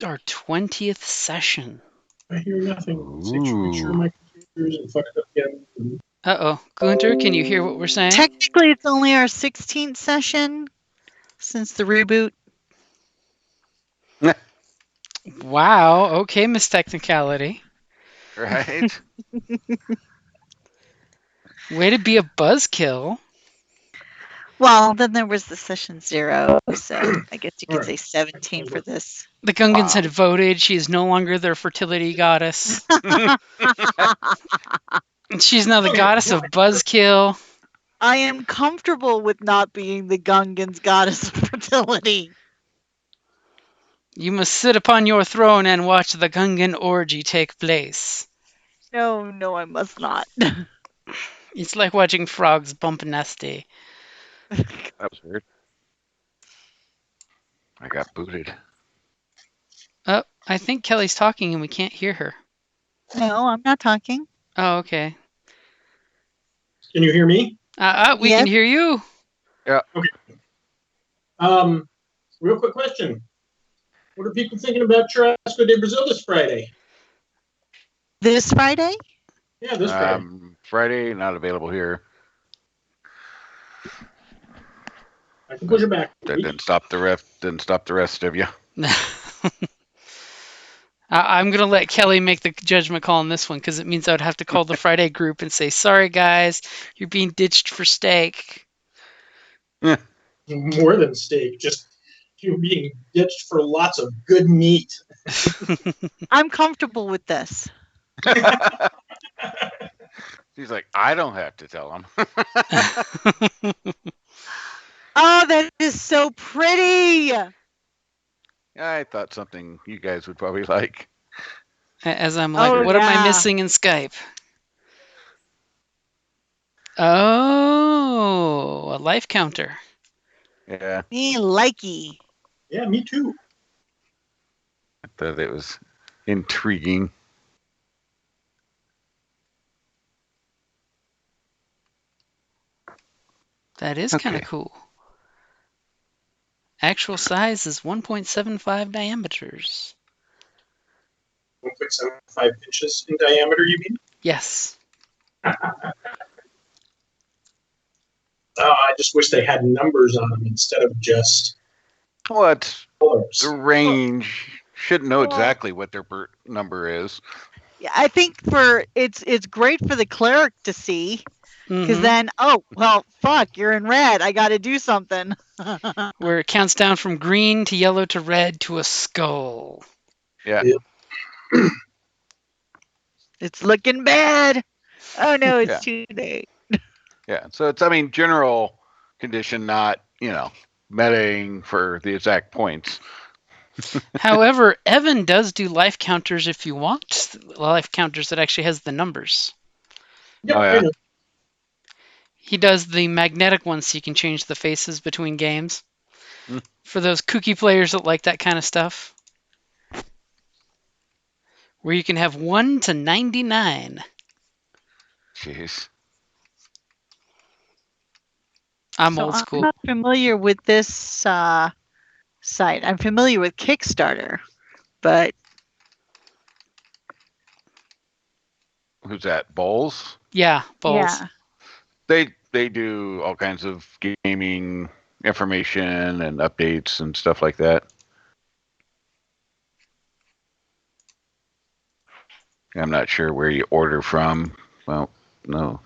Our 20th session. I hear nothing. Make sure my computer isn't fucked up again. Uh-oh. Gunter, can you hear what we're saying? Technically, it's only our 16th session since the reboot. Wow. Okay, Miss Technicality. Right? Way to be a buzzkill. Well, then there was the session 0, so I guess you could say 17 for this. The Gungans had voted. She is no longer their fertility goddess. She's now the goddess of buzzkill. I am comfortable with not being the Gungans' goddess of fertility. You must sit upon your throne and watch the Gungan orgy take place. No, I must not. It's like watching frogs bump nasty. That was weird. I got booted. Oh, I think Kelly's talking and we can't hear her. No, I'm not talking. Oh, okay. Can you hear me? We can hear you. Yeah. Okay. Real quick question. What are people thinking about Churrasco de Brazil this Friday? This Friday? Yeah, this Friday. Friday, not available here. I can push it back. That didn't stop the rest of you. I'm going to let Kelly make the judgment call on this one because it means I would have to call the Friday group and say, sorry, guys, you're being ditched for steak. Yeah. More than steak, just you're being ditched for lots of good meat. I'm comfortable with this. She's like, I don't have to tell him. Oh, that is so pretty. I thought something you guys would probably like. As I'm like, what am I missing in Skype? Oh, a life counter. Yeah. Me likey. Yeah, me too. I thought it was intriguing. That is kind of cool. Actual size is 1.75 diameters. 1.75 inches in diameter, you mean? Yes. I just wish they had numbers on them instead of just colors. The range. Should know Well, exactly what their number is. Yeah, I think it's great for the cleric to see. Because then, fuck, you're in red. I got to do something. Where it counts down from green to yellow to red to a skull. Yeah. It's looking bad. Oh, no, it's too late. Yeah. So it's, I mean, general condition, not, metaing for the exact points. However, Evan does do life counters if you want life counters that actually has the numbers. Yep, I know. He does the magnetic ones so you can change the faces between games. For those kooky players that like that kind of stuff. Where you can have 1 to 99. Jeez. I'm old school. I'm not familiar with this site. I'm familiar with Kickstarter, but... Who's that? Bowls? Yeah, Bowls. Yeah. They do all kinds of gaming information and updates and stuff like that. I'm not sure where you order from. Well, no.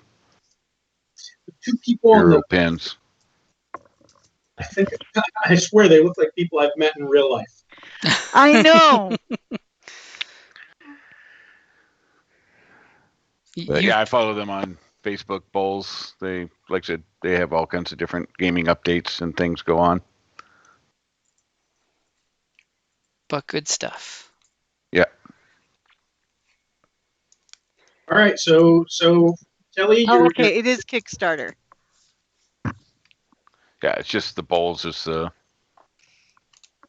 Two people on the pins. I swear they look like people I've met in real life. I know. But yeah, I follow them on Facebook. Bowls. They, like I said, they have all kinds of different gaming updates and things go on. But good stuff. Yeah. All right, so Kelly. Okay, it is Kickstarter. Yeah, it's just the Bowls is the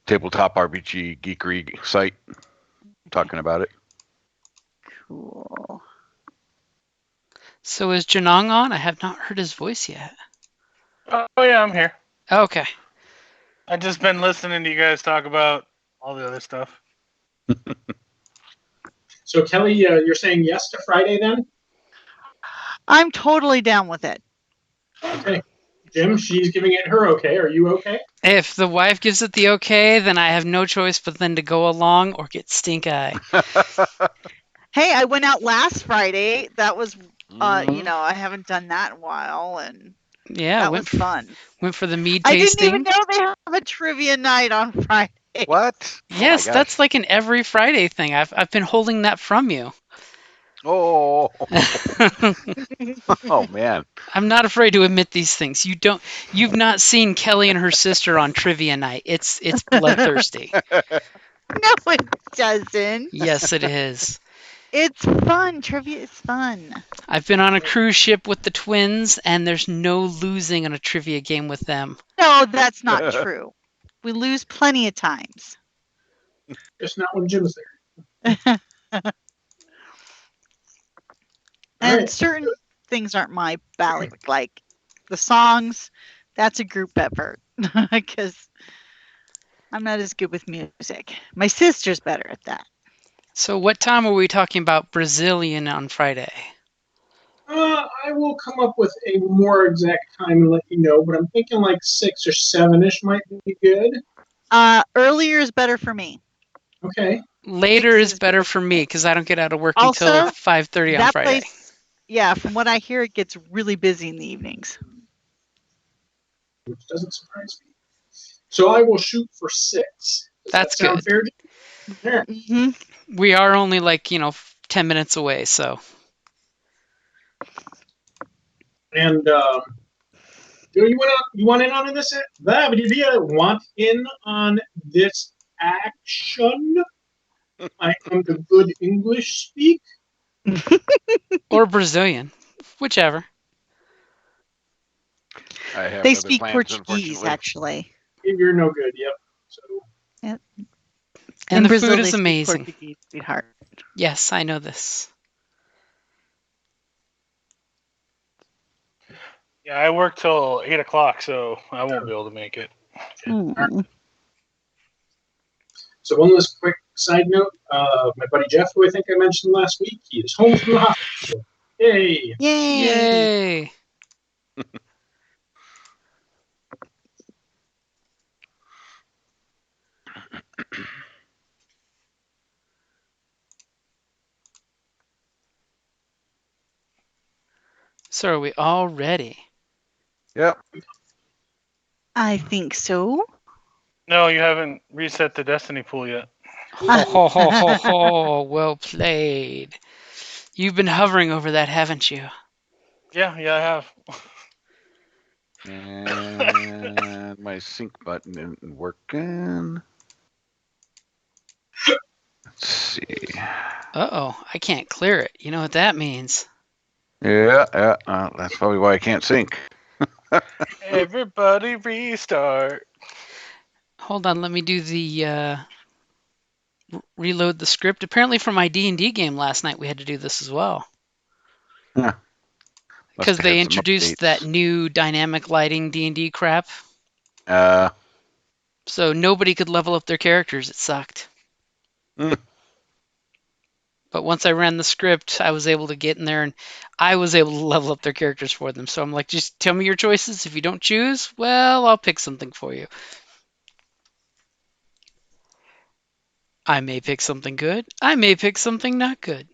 tabletop RPG geekery site talking about it. Cool. So is Janong on? I have not heard his voice yet. Oh yeah, I'm here. Okay. I've just been listening to you guys talk about all the other stuff. So Kelly, you're saying yes to Friday then? I'm totally down with it. Okay. Jim, she's giving it her okay. Are you okay? If the wife gives it the okay, then I have no choice but then to go along or get stink eye. Hey, I went out last Friday. That was, Mhm. I haven't done that in a while, and Yeah, that was fun. went for the mead I didn't even tasting. know they have a trivia night on Friday. What? Oh my Yes, gosh. that's like an every Friday thing. I've been holding that from you. Oh, oh man. I'm not afraid to admit these things. You've not seen Kelly and her sister on trivia night. It's bloodthirsty. No, it doesn't. Yes, it is. It's fun. Trivia is fun. I've been on a cruise ship with the twins, and there's no losing on a trivia game with them. No, that's not true. We lose plenty of times. Just not when Jim's there. All And right. certain things aren't my bailiwick. Like the songs, that's a group effort because I'm not as good with music. My sister's better at that. So, what time are we talking about Brazilian on Friday? I will come up with a more exact time and let you know, but I'm thinking like 6 or 7-ish might be good. Earlier is better for me. Okay. Later 6 is is better good for for me me. because I don't get out of work until Also, 5:30 on that Friday. place, yeah, from what I hear, it gets really busy in the evenings. Which doesn't surprise me. So I will shoot for 6. Does That's that sound good. fair? Yeah. Hmm. We are only like 10 minutes away, so And you want in on this? Want in on this action? I am the good English speak. or Brazilian, whichever. I have They other speak plans, Portuguese, unfortunately. actually. You're no good. Yep. So Yep. And In the Brazil, food they is speak amazing. Portuguese, sweetheart. Yes, I know this. Yeah, I work till 8 o'clock, so I won't be able to make it. Mm. So one last quick side note. My buddy Jeff, who I think I mentioned last week, he is home from the hospital. Yay! Yay! Yay! So are we all ready? Yep. I think so. No, you haven't reset the Destiny pool yet. Ho ho ho ho ho! Well played. You've been hovering over that, haven't you? Yeah, I have. And my sync button isn't working. Let's see. Uh-oh, I can't clear it. You know what that means? Yeah, that's probably why I can't sync. Everybody restart. Hold on, let me do the reload the script. Apparently, for my D&D game last night, we had to do this as well. Yeah. Because Must have they had some introduced that updates. new dynamic lighting D&D crap. Uh, So nobody could level up their characters. It sucked. Mm. But once I ran the script, I was able to get in there and I was able to level up their characters for them. So I'm like, just tell me your choices. If you don't choose, well, I'll pick something for you. I may pick something good. I may pick something not good.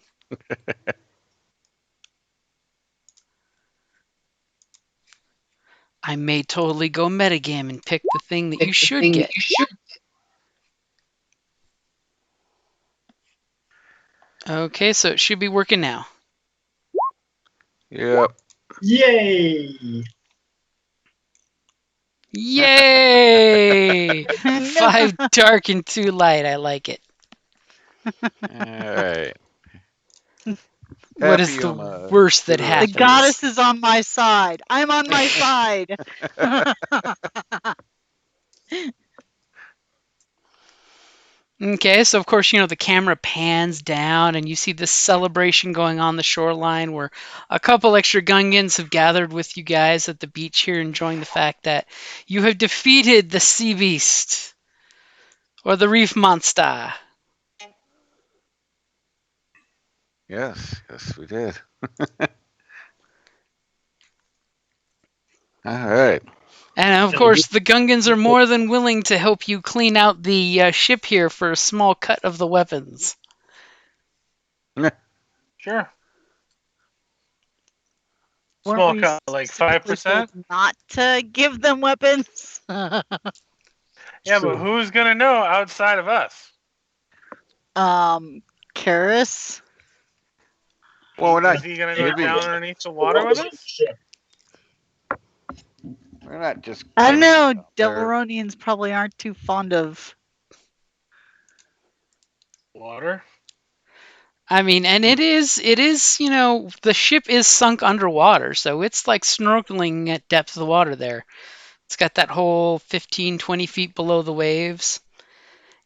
I may totally go metagame and pick the thing that you should get. Okay, so it should be working now. yep. Yay! Yay! 5 dark and 2 light. I like it. All right. What is Happy the on a worst that good The rest day. goddess happens? is on my side. I'm on my side. Okay, so of course, the camera pans down and you see this celebration going on the shoreline where a couple extra Gungans have gathered with you guys at the beach here, enjoying the fact that you have defeated the sea beast or the reef monster. Yes, we did. All right. And of And course, the Gungans are more than willing to help you clean out the ship here for a small cut of the weapons. Sure. Weren't Small we cut, like specifically told 5%. not to give them weapons? Yeah, but who's gonna know outside of us? Karis? Well, we're not Is he gonna go giving. down underneath the water with us? We're not just. I don't giving know. it out there. Delronians probably aren't too fond of. Water. I mean, and it is, the ship is sunk underwater, so it's like snorkeling at depth of the water there. It's got that whole 15, 20 feet below the waves.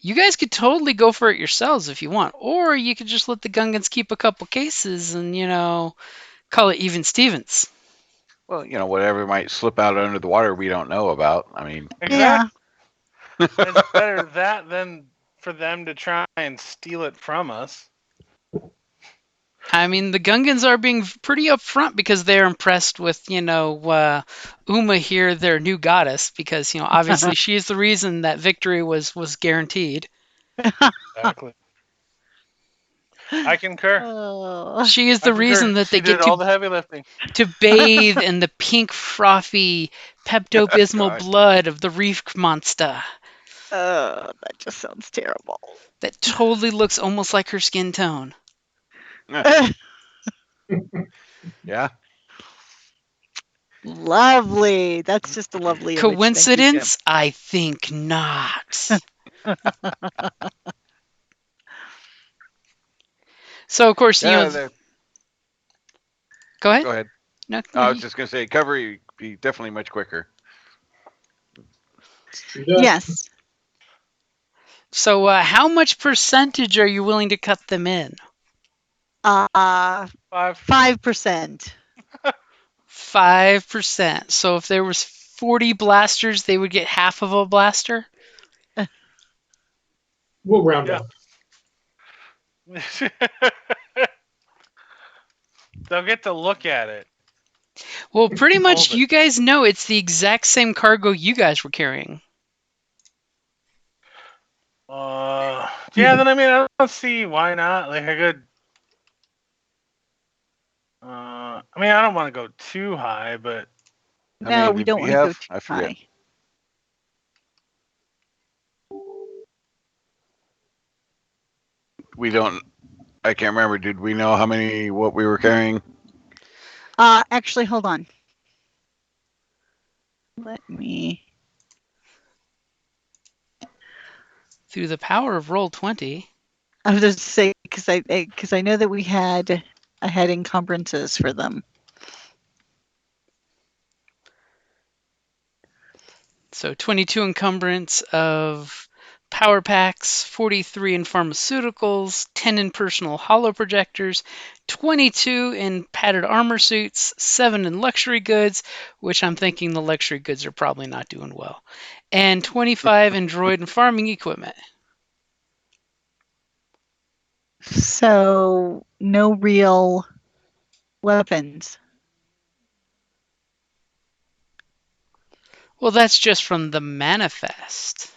You guys could totally go for it yourselves if you want, or you could just let the Gungans keep a couple cases and, call it even Stevens. Well, whatever might slip out under the water we don't know about. I mean, Exactly. It's better that than for them to try and steal it from us. I mean, the Gungans are being pretty upfront because they're impressed with, Uma here, their new goddess, because, obviously she is the reason that victory was guaranteed. Exactly. I concur. Oh. She is I the concur. reason that She they get did all the heavy lifting. to bathe in the pink, frothy, Pepto-Bismol God. blood of the reef monster That just sounds terrible. that totally looks almost like her skin tone. yeah. Lovely. That's just a lovely image. Thank you, Jim. Coincidence? I think not. So, of course, Yeah. Go ahead. Go ahead. No, I was just gonna say, cover be definitely much quicker. Yes. So, how much percentage are you willing to cut them in? 5. 5%. 5%. So, if there was 40 blasters, they would get half of a blaster? We'll round Yeah. up. They'll get to look at it. Well, pretty much Hold it. you guys know it's the exact same cargo you guys were carrying. Yeah, then I don't see why not. Like a good. I don't want to go too high, but How No, many we did don't we want to go have? too I forget. high. We don't. I can't remember. Did we know what we were carrying? Actually, hold on. Let me. Through the power of Roll20. I was just say because I know that I had encumbrances for them. So 22 encumbrance of power packs, 43 in pharmaceuticals, 10 in personal holo projectors, 22 in padded armor suits, 7 in luxury goods, which I'm thinking the luxury goods are probably not doing well, and 25 in droid and farming equipment. So no real weapons. Well, that's just from the manifest.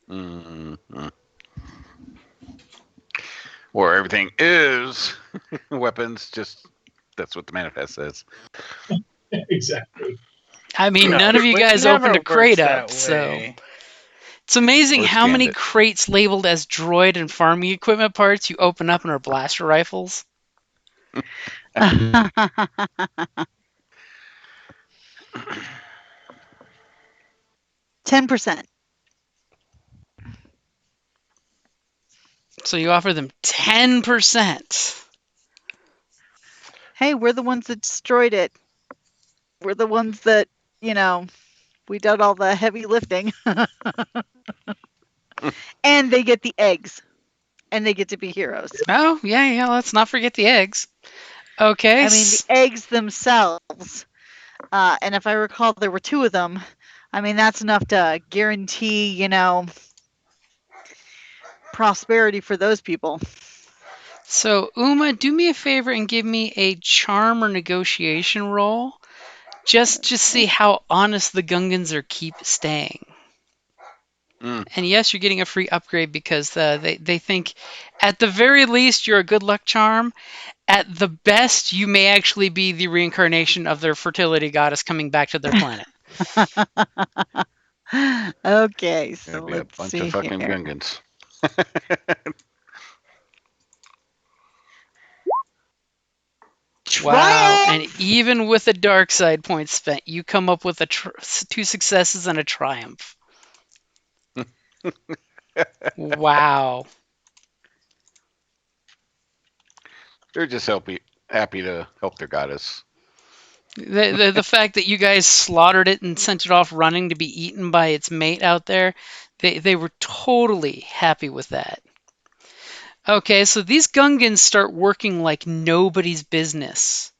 Mm-hmm. Or everything is weapons. Just that's what the manifest says. Exactly. I mean, no, none of you it guys never opened a crate works up, that so way. it's amazing Or how scanned many it. crates labeled as droid and farming equipment parts you open up in our blaster rifles. 10%. So you offer them 10%. Hey, we're the ones that destroyed it. We're the ones that, we did all the heavy lifting. And they get the eggs. And they get to be heroes. Oh, yeah, let's not forget the eggs. Okay. I mean, the eggs themselves. And if I recall, there were 2 of them. I mean, that's enough to guarantee, prosperity for those people. So, Uma, do me a favor and give me a charm or negotiation roll. Just see Okay. how honest the Gungans are keep staying. Mm. And yes, you're getting a free upgrade because they think at the very least you're a good luck charm. At the best, you may actually be the reincarnation of their fertility goddess coming back to their planet. Okay, Gonna so be a let's bunch of see fucking here. Gungans. Wow. And Triumph! even with a dark side point spent, you come up with two successes and a triumph. Wow. They're just happy to help their goddess. The fact that you guys slaughtered it and sent it off running to be eaten by its mate out there, they were totally happy with that. Okay, so these Gungans start working like nobody's business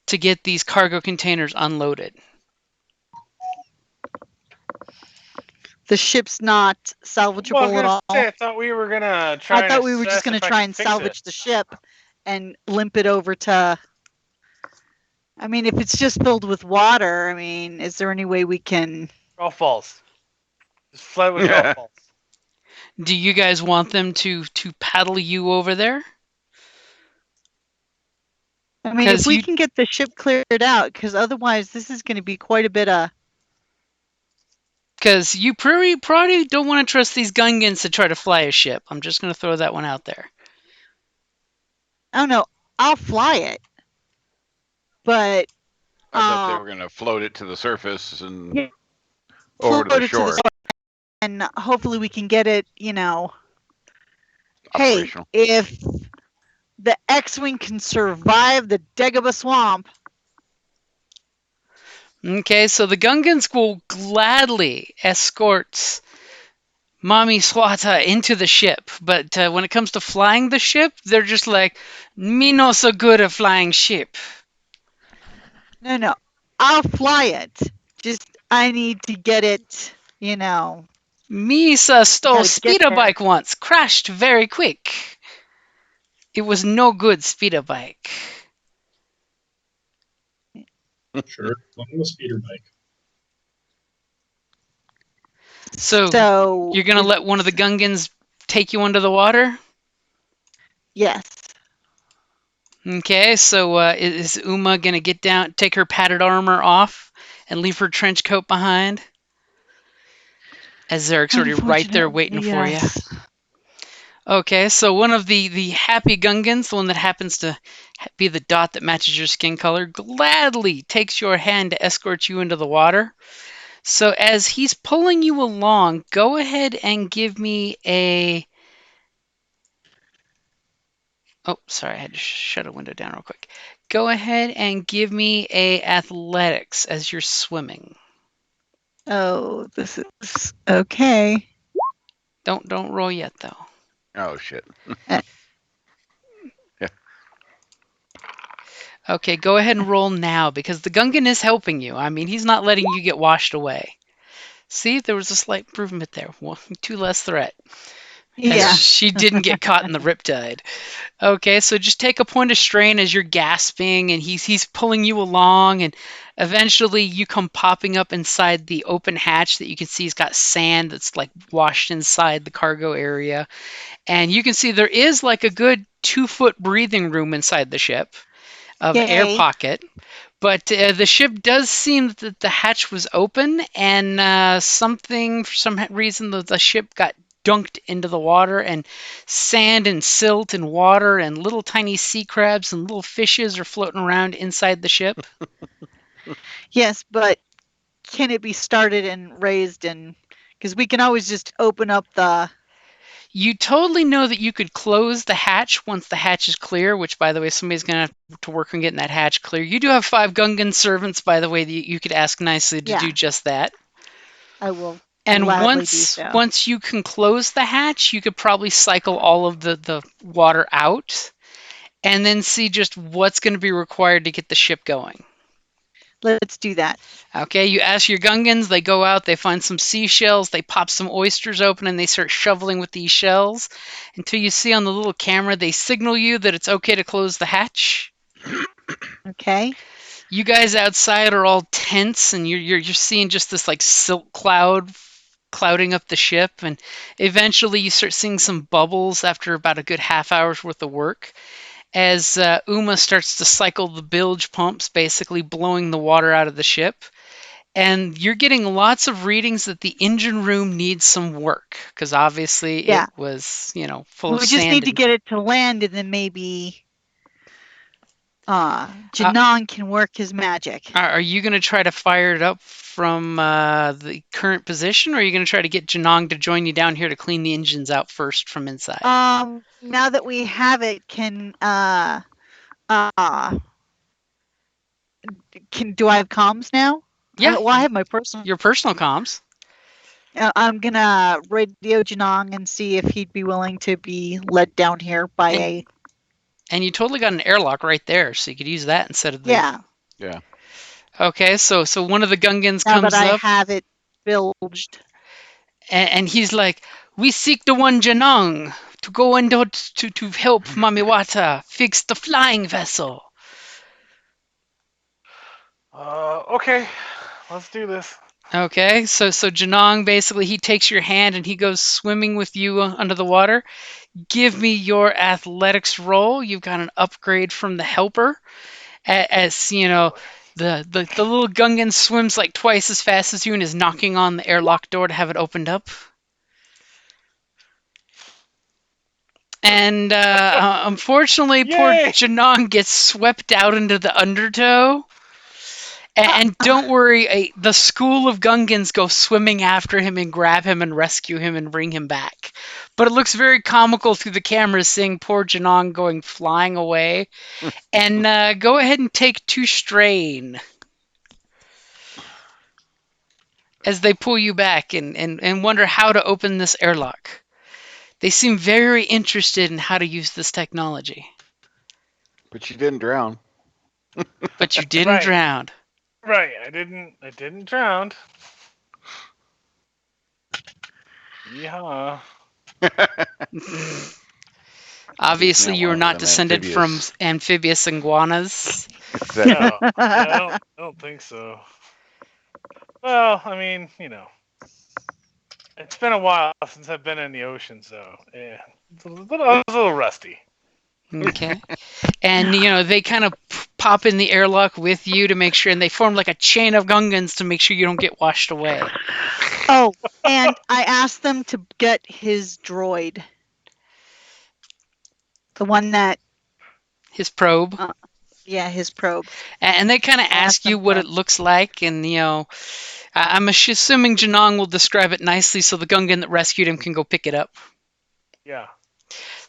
to get these cargo containers unloaded. The ship's not Well, I was salvageable at gonna all. say, I thought we were gonna I try and thought we were just assess going to if I try could and fix it. salvage the ship and limp it over to. I mean, if it's just filled with water, I mean, is there any way we can? Golf balls. Just flood with golf balls. Do you guys want them to paddle you over there? I mean, if Because we you can get the ship cleared out, because otherwise this is going to be quite a bit of. because you probably don't want to trust these Gungans to try to fly a ship. I'm just going to throw that one out there. I don't know. I'll fly it, but I thought they were gonna float it to the surface and yeah, over to the float it to the shore. shore, and hopefully we can get it. Hey, Operational. if the X-wing can survive the Dagobah swamp. Okay, so the Gungans will gladly escort Mami Swata into the ship, but when it comes to flying the ship, they're just like, me no so good at flying ship. No, I'll fly it. Just I need to get it. Misa stole Gotta get speeder there. bike once, crashed very quick. It was no good speeder bike. Sure, on the speeder bike. So you're gonna let one of the Gungans take you under the water? Yes. Okay, so is Uma gonna get down, take her padded armor off, and leave her trench coat behind? As Eric's already right there waiting for you. Yes. Okay, so one of the happy Gungans, the one that happens to be the dot that matches your skin color, gladly takes your hand to escort you into the water. So as he's pulling you along, go ahead and give me a. Oh, sorry, I had to shut a window down real quick. Go ahead and give me a athletics as you're swimming. Oh, this is okay. Don't roll yet though. Oh shit. Okay, go ahead and roll now because the Gungan is helping you. I mean, he's not letting you get washed away. See, there was a slight improvement there. Two less threat. Yeah. She didn't get caught in the riptide. Okay, so just take a point of strain as you're gasping, and he's pulling you along, and eventually you come popping up inside the open hatch that you can see has got sand that's like washed inside the cargo area, and you can see there is like a good 2 foot breathing room inside the ship of air Yay. pocket. But the ship does seem that the hatch was open, and for some reason, the ship got dunked into the water, and sand and silt and water and little tiny sea crabs and little fishes are floating around inside the ship. Yes, but can it be started and raised and because we can always just open up the. You totally know that you could close the hatch once the hatch is clear, which, by the way, somebody's going to have to work on getting that hatch clear. You do have 5 Gungan servants, by the way, that you could ask nicely to do just that. I will And gladly do so. once you can close the hatch, you could probably cycle all of the water out and then see just what's going to be required to get the ship going. Let's do that. Okay, you ask your Gungans, they go out, they find some seashells, they pop some oysters open, and they start shoveling with these shells until you see on the little camera they signal you that it's okay to close the hatch. Okay. You guys outside are all tense, and you're seeing just this like silk cloud clouding up the ship, and eventually you start seeing some bubbles after about a good half hour's worth of work as Uma starts to cycle the bilge pumps, basically blowing the water out of the ship. And you're getting lots of readings that the engine room needs some work because obviously it Yeah. was, full of We just need sand. to get it to land, and then maybe Janong can work his magic. Are you going to try to fire it up from the current position, or are you going to try to get Janong to join you down here to clean the engines out first from inside? Now that we have it, do I have comms now? Yeah, Well, I have my personal. your personal comms. I'm gonna radio Janong and see if he'd be willing to be led down here by a. And you totally got an airlock right there, so you could use that instead of the. Yeah. Yeah. Okay, so one of the Gungans Now comes that I up, have it bilged. and he's like, "We seek the one Janong to go in to help Mamiwata fix the flying vessel." Okay, let's do this. Okay, so Janong basically he takes your hand and he goes swimming with you under the water. Give me your athletics roll. You've got an upgrade from the helper. As you know, the little Gungan swims like twice as fast as you and is knocking on the airlock door to have it opened up. And unfortunately, poor Yay! Janong gets swept out into the undertow. And don't worry, the school of Gungans go swimming after him and grab him and rescue him and bring him back. But it looks very comical through the camera seeing poor Janong going flying away. And go ahead and take 2 strain as they pull you back and wonder how to open this airlock. They seem very interested in how to use this technology. But you didn't drown. But you didn't Right. drown. Right, I didn't drown. Yeah. Obviously, Not you one are of not them descended from amphibious iguanas. Exactly. No, I don't think so. Well, I mean, it's been a while since I've been in the ocean, so yeah, I was a little rusty. Okay. And, they kind of pop in the airlock with you to make sure, and they form like a chain of Gungans to make sure you don't get washed away. Oh, and I asked them to get his droid. The one that. His probe. Yeah, his probe. And they kind of ask you what it looks like, and, I'm assuming Janong will describe it nicely so the Gungan that rescued him can go pick it up. Yeah.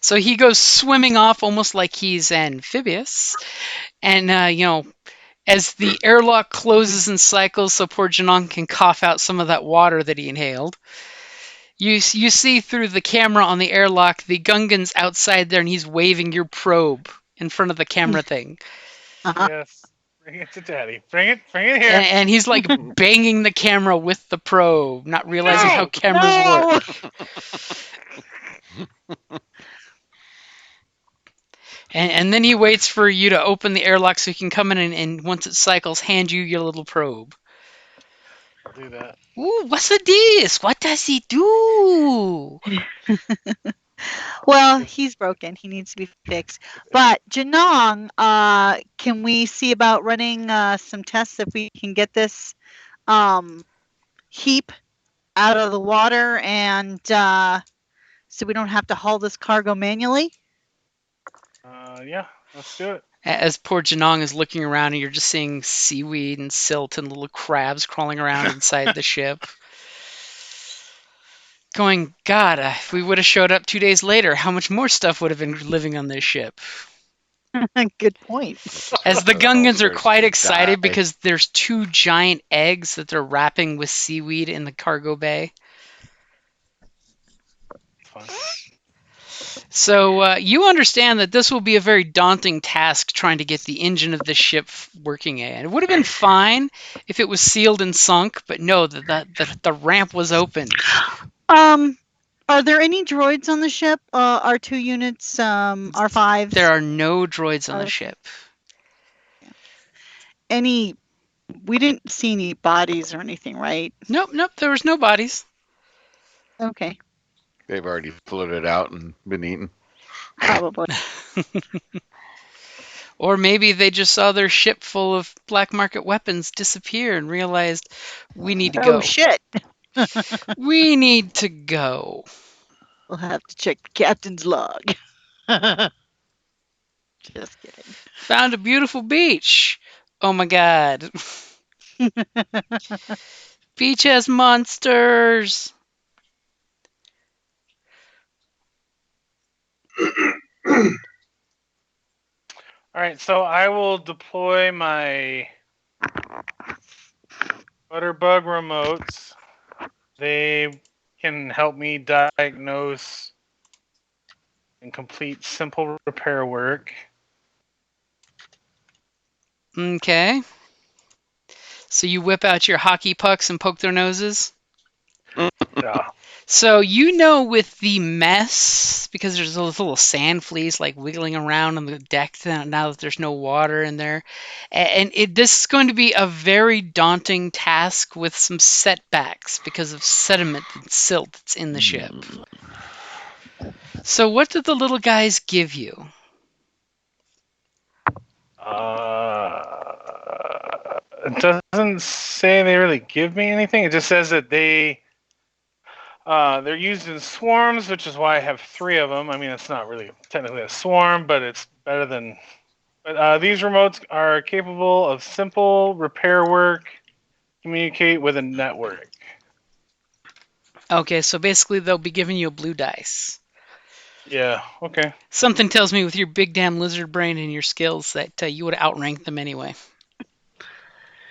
So he goes swimming off almost like he's amphibious. And, as the airlock closes and cycles so poor Janong can cough out some of that water that he inhaled, you see through the camera on the airlock the Gungan's outside there and he's waving your probe in front of the camera thing. Yes. Bring it to Daddy. Bring it here. And he's like banging the camera with the probe, not realizing how cameras work. And then he waits for you to open the airlock so he can come in and once it cycles, hand you your little probe. I'll do that. Ooh, what's this? What does he do? Well, he's broken. He needs to be fixed. But Janong, can we see about running some tests if we can get this heap out of the water and so we don't have to haul this cargo manually? Yeah, let's do it. As poor Janong is looking around and you're just seeing seaweed and silt and little crabs crawling around inside the ship. Going, God, if we would have showed up 2 days later, how much more stuff would have been living on this ship? Good point. As the Gungans are starts quite to excited die. because there's 2 giant eggs that they're wrapping with seaweed in the cargo bay. Fun. So you understand that this will be a very daunting task trying to get the engine of the ship working again. It would have been fine if it was sealed and sunk, but no, the ramp was open. Um, are there any droids on the ship? R2 units, R5s? There are no droids on the Okay. ship. Any? We didn't see any bodies or anything, right? Nope, there was no bodies. Okay, They've already floated out and been eaten. probably. Or maybe they just saw their ship full of black market weapons disappear and realized we need to Oh go. shit! We need to go. We'll have to check the captain's log. Just kidding. Found a beautiful beach. Oh my god. Beach has monsters. All right, so I will deploy my Butterbug remotes. They can help me diagnose and complete simple repair work. Okay. So you whip out your hockey pucks and poke their noses? Yeah. So you know with the mess, because there's those little sand fleas like wiggling around on the deck now that there's no water in there, and this is going to be a very daunting task with some setbacks because of sediment and silt that's in the ship. So what did the little guys give you? It doesn't say they really give me anything. It just says that they're used in swarms, which is why I have 3 of them. I mean, it's not really technically a swarm, but it's better than. But these remotes are capable of simple repair work, communicate with a network. Okay, so basically they'll be giving you a blue dice. Yeah. Okay. Something tells me with your big damn lizard brain and your skills that you would outrank them anyway.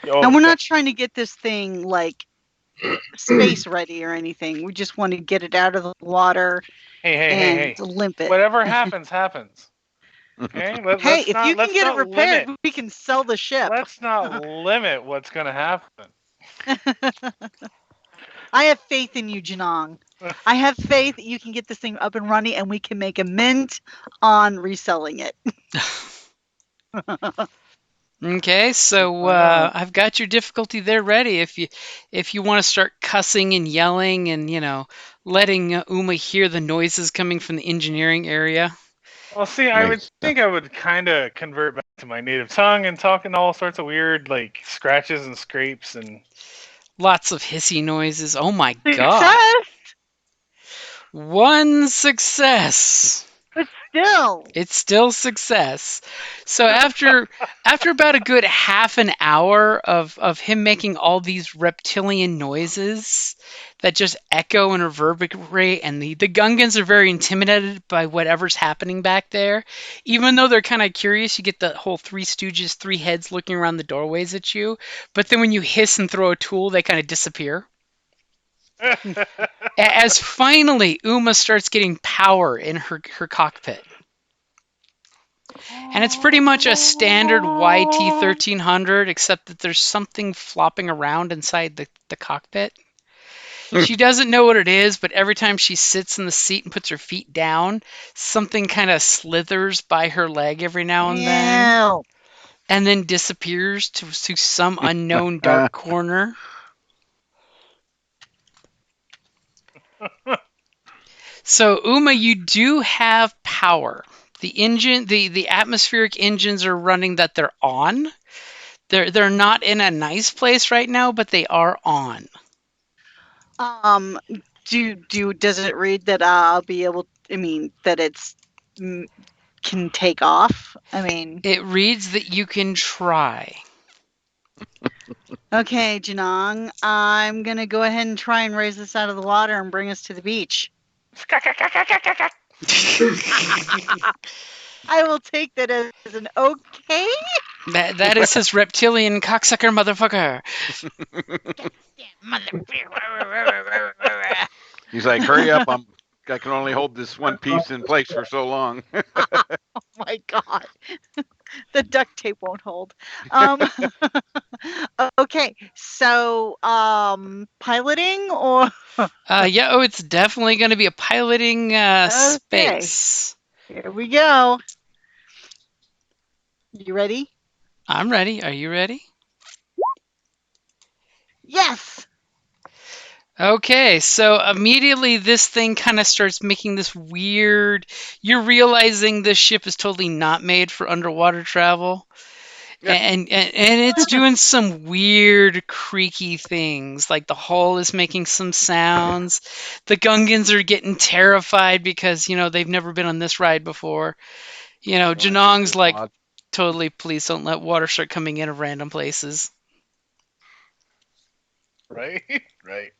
Oh, And we're not trying to get this thing like space ready or anything. We just want to get it out of the water hey. limp it. Whatever happens, happens. Okay. Hey, if you can get it repaired, we can sell the ship. Let's not limit what's going to happen. I have faith in you, Janong. I have faith that you can get this thing up and running, and we can make a mint on reselling it. Okay, so I've got your difficulty there ready. If you want to start cussing and yelling and letting Uma hear the noises coming from the engineering area. Well, see, I would think I would kind of convert back to my native tongue and talking all sorts of weird like scratches and scrapes and lots of hissy noises. Oh my Success! god! One success. But still, it's still success. So after about a good half an hour of him making all these reptilian noises that just echo and reverberate, and the Gungans are very intimidated by whatever's happening back there. Even though they're kind of curious, you get the whole Three Stooges, 3 heads looking around the doorways at you. But then when you hiss and throw a tool, they kind of disappear. As finally Uma starts getting power in her cockpit. And it's pretty much a standard YT-1300, except that there's something flopping around inside the cockpit. She doesn't know what it is, but every time she sits in the seat and puts her feet down, something kind of slithers by her leg every now and then. And then disappears to some unknown dark corner. So Uma, you do have power. The engine, the atmospheric engines are running. That they're on. They're not in a nice place right now, but they are on. Does it read that I'll be able? I mean, that it's can take off. I mean, it reads that you can try. Okay, Janong, I'm gonna go ahead and try and raise this out of the water and bring us to the beach. I will take that as an okay. That is his reptilian cocksucker motherfucker. He's like, hurry up! I can only hold this one piece in place for so long. Oh my god. The duct tape won't hold. Um, okay, so piloting or Yeah, oh, it's definitely going to be a piloting okay. space. Here we go. You ready? I'm ready. Are you ready? Yes. Okay, so immediately this thing kind of starts making this weird. You're realizing this ship is totally not made for underwater travel. And it's doing some weird creaky things. Like the hull is making some sounds. The Gungans are getting terrified because, they've never been on this ride before. Aren't they Janong's just like, mods? totally, please don't let water start coming in at random places. Right? Right.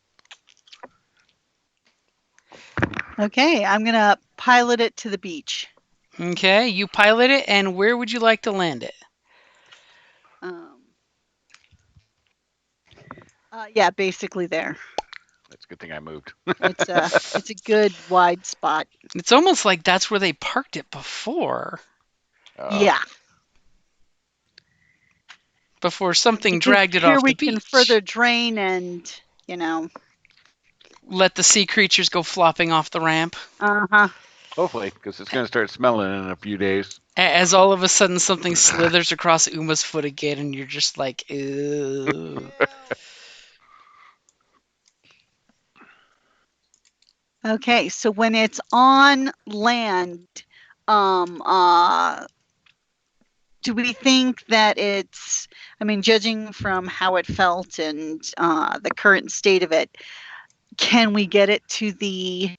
Okay, I'm gonna pilot it to the beach. Okay, you pilot it, and where would you like to land it? Um, yeah, basically there. That's a good thing I moved. It's a good wide spot. It's almost like that's where they parked it before. Yeah, Before something because dragged it here off the we can beach. further drain and Let the sea creatures go flopping off the ramp. uh-huh. Hopefully, because it's going to start smelling in a few days. As all of a sudden something slithers across Uma's foot again, and you're just like, ew. Okay, so when it's on land, do we think that it's, I mean, judging from how it felt and the current state of it, can we get it to the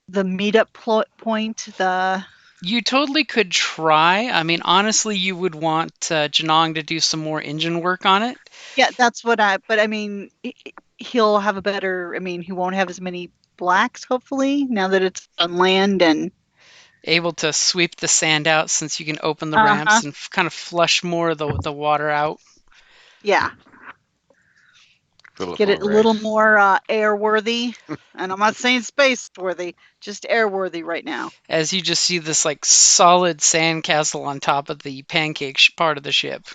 meetup point, You totally could try. I mean, honestly, you would want Janong to do some more engine work on it. yeah, that's what but I mean, he'll have a better, I mean, he won't have as many blacks, hopefully, now that it's on land and. Able to sweep the sand out since you can open the Uh-huh. ramps and kind of flush more of the water out. Yeah. Fill it Get full it of a little rice. more airworthy. And I'm not saying space worthy, just airworthy right now. As you just see this like solid sandcastle on top of the pancake part of the ship.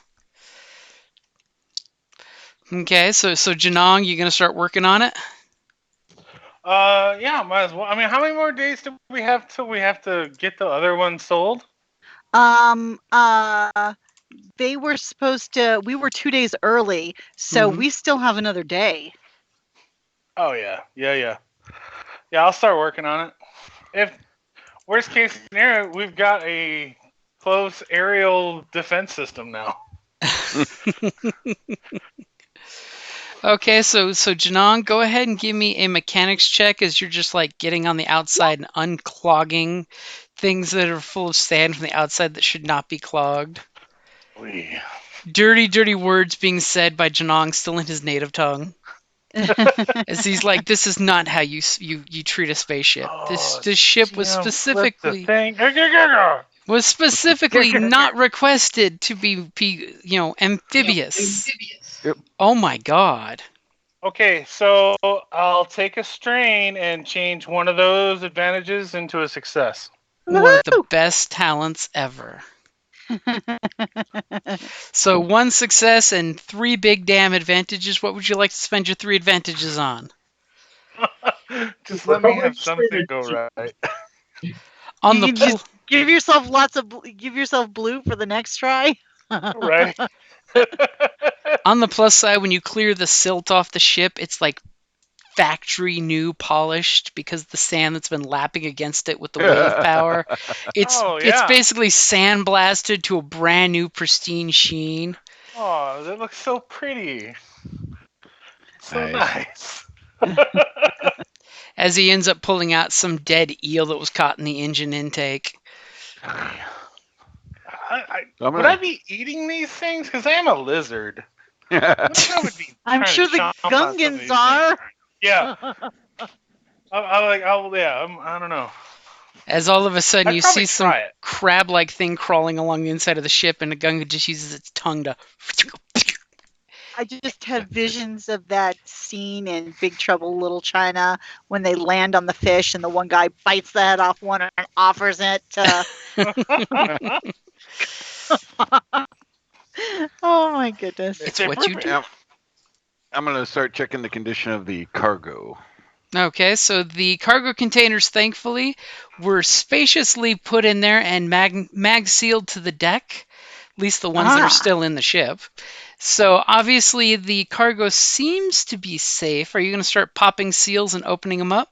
Okay, so Janong, you gonna start working on it? Yeah, might as well. I mean, how many more days do we have till we have to get the other one sold? Um, uh, they were supposed to, we were 2 days early, so we still have another day. Oh yeah, yeah. I'll start working on it. If worst case scenario, we've got a close aerial defense system now. Okay, so Janong, go ahead and give me a mechanics check as you're just like getting on the outside and unclogging things that are full of sand from the outside that should not be clogged. Wee. Dirty, dirty words being said by Janong, still in his native tongue. As he's like, this is not how you treat a spaceship. This ship was GM, flip the specifically thing. not requested to be amphibious. Yep. Oh my god. Okay, so I'll take a strain and change one of those advantages into a success. One of the best talents ever. So 1 success and 3 big damn advantages. What would you like to spend your 3 advantages on? Just let me have something go right. On You the can just give yourself give yourself blue for the next try. Right. on the plus side, when you clear the silt off the ship, it's like factory new polished because the sand that's been lapping against it with the wave power. It's basically sandblasted to a brand new pristine sheen. Oh, that looks so pretty. So nice. As he ends up pulling out some dead eel that was caught in the engine intake. Would I be eating these things? Because I am a lizard. I would be I'm sure the Gungans are. Yeah. I don't know. As all of a sudden you see some it. crab-like thing crawling along the inside of the ship, and the Gungan just uses its tongue to I just have visions of that scene in Big Trouble in Little China when they land on the fish and the one guy bites the head off one and offers it to. Oh my goodness. It's It's a what you do. Yeah, I'm gonna start checking the condition of the cargo. Okay, so the cargo containers, thankfully, were spaciously put in there and mag sealed to the deck, at least the ones that are Ah, still in the ship. So obviously the cargo seems to be safe. Are you going to start popping seals and opening them up?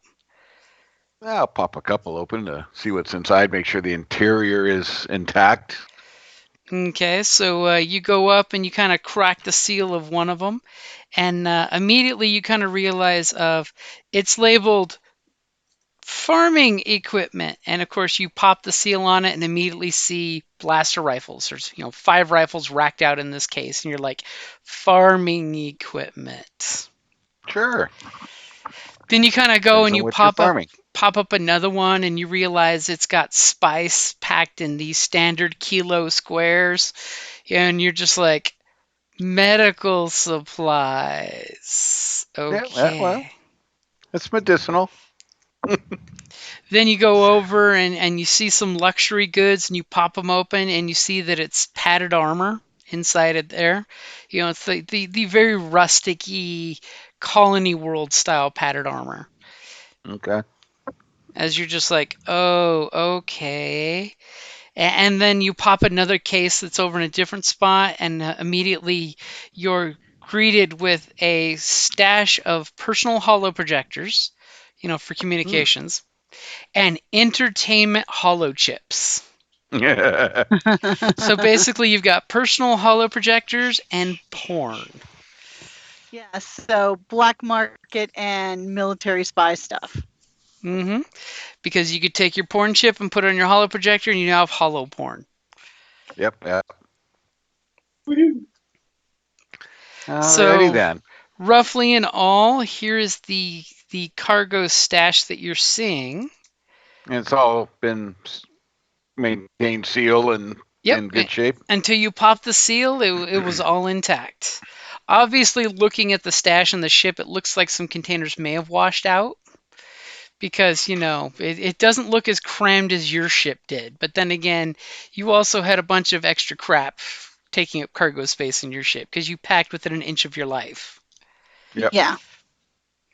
I'll pop a couple open to see what's inside. Make sure the interior is intact. Okay, so you go up and you kind of crack the seal of one of them, and immediately you kind of realize of it's labeled farming equipment, and of course you pop the seal on it and immediately see blaster rifles. There's 5 rifles racked out in this case, and you're like, farming equipment. Sure. Then you kind of go Depends and on you what you're farming. pop up another one, and you realize it's got spice packed in these standard kilo squares, and you're just like, medical supplies. Yeah, well, Okay. it's medicinal. Then you go over and you see some luxury goods and you pop them open and you see that it's padded armor inside it there. It's the very rustic-y colony world style padded armor. Okay. As you're just like, oh, okay. And then you pop another case that's over in a different spot, and immediately you're greeted with a stash of personal holo projectors, for Hmm. communications, and entertainment holo chips. Yeah. So basically, you've got personal holo projectors and porn. yeah. So black market and military spy stuff. hmm Because you could take your porn chip and put it on your holo projector, and you now have holo porn. Yep. Woohoo. Alrighty So then. roughly in all, here is the cargo stash that you're seeing. And it's all been maintained seal and Yep. in good shape. Until you pop the seal, it was all intact. Obviously, looking at the stash on the ship, it looks like some containers may have washed out because, it doesn't look as crammed as your ship did. But then again, you also had a bunch of extra crap taking up cargo space in your ship because you packed within an inch of your life. Yep.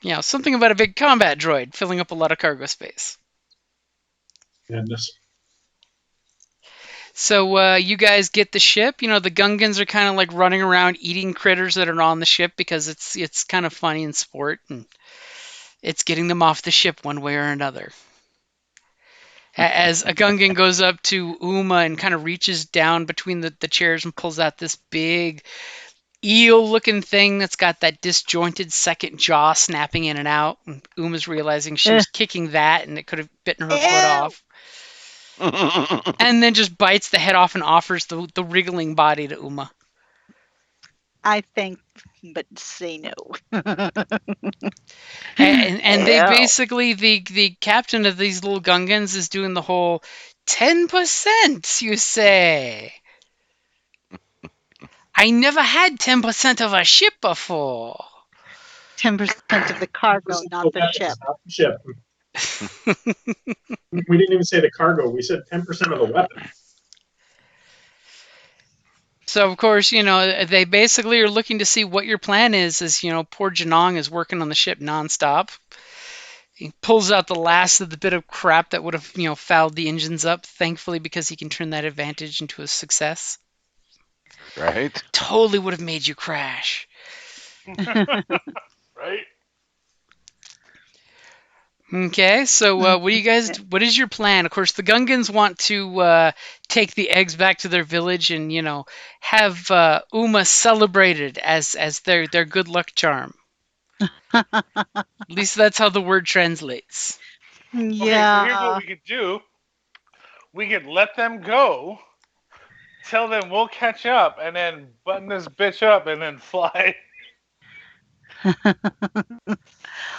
Yeah. Something about a big combat droid filling up a lot of cargo space. Madness. So you guys get the ship. The Gungans are kind of like running around eating critters that are on the ship because it's kind of funny in sport, and it's getting them off the ship one way or another. As a Gungan goes up to Uma and kind of reaches down between the chairs and pulls out this big eel-looking thing that's got that disjointed second jaw snapping in and out. And Uma's realizing she was kicking that and it could have bitten her foot Ew. off. And then just bites the head off and offers the wriggling body to Uma. I think, but say no. And they Ew. basically the captain of these little Gungans is doing the whole 10%, you say. I never had 10% of a ship before. 10% of the cargo, not the Weapons, ship. not the ship. We didn't even say the cargo. We said 10% of the weapon. So of course, they basically are looking to see what your plan is. As poor Janong is working on the ship nonstop. He pulls out the last of the bit of crap that would have, fouled the engines up. Thankfully, because he can turn that advantage into a success. Right. Totally would have made you crash. Right? Okay, so what do you guys? What is your plan? Of course, the Gungans want to take the eggs back to their village and have Uma celebrated as their good luck charm. At least that's how the word translates. Okay, so here's what Yeah. we could do. We could let them go, tell them we'll catch up, and then button this bitch up and then fly.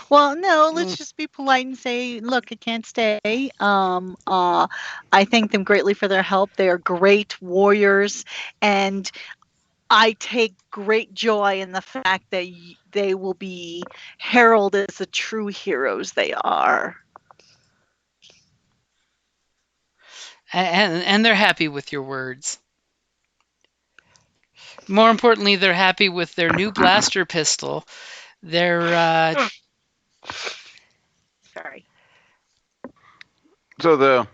Well, no, let's just be polite and say, look, I can't stay. I thank them greatly for their help. They are great warriors. And I take great joy in the fact that they will be heralded as the true heroes they are. And they're happy with your words. More importantly, they're happy with their new blaster pistol. They're Sorry. So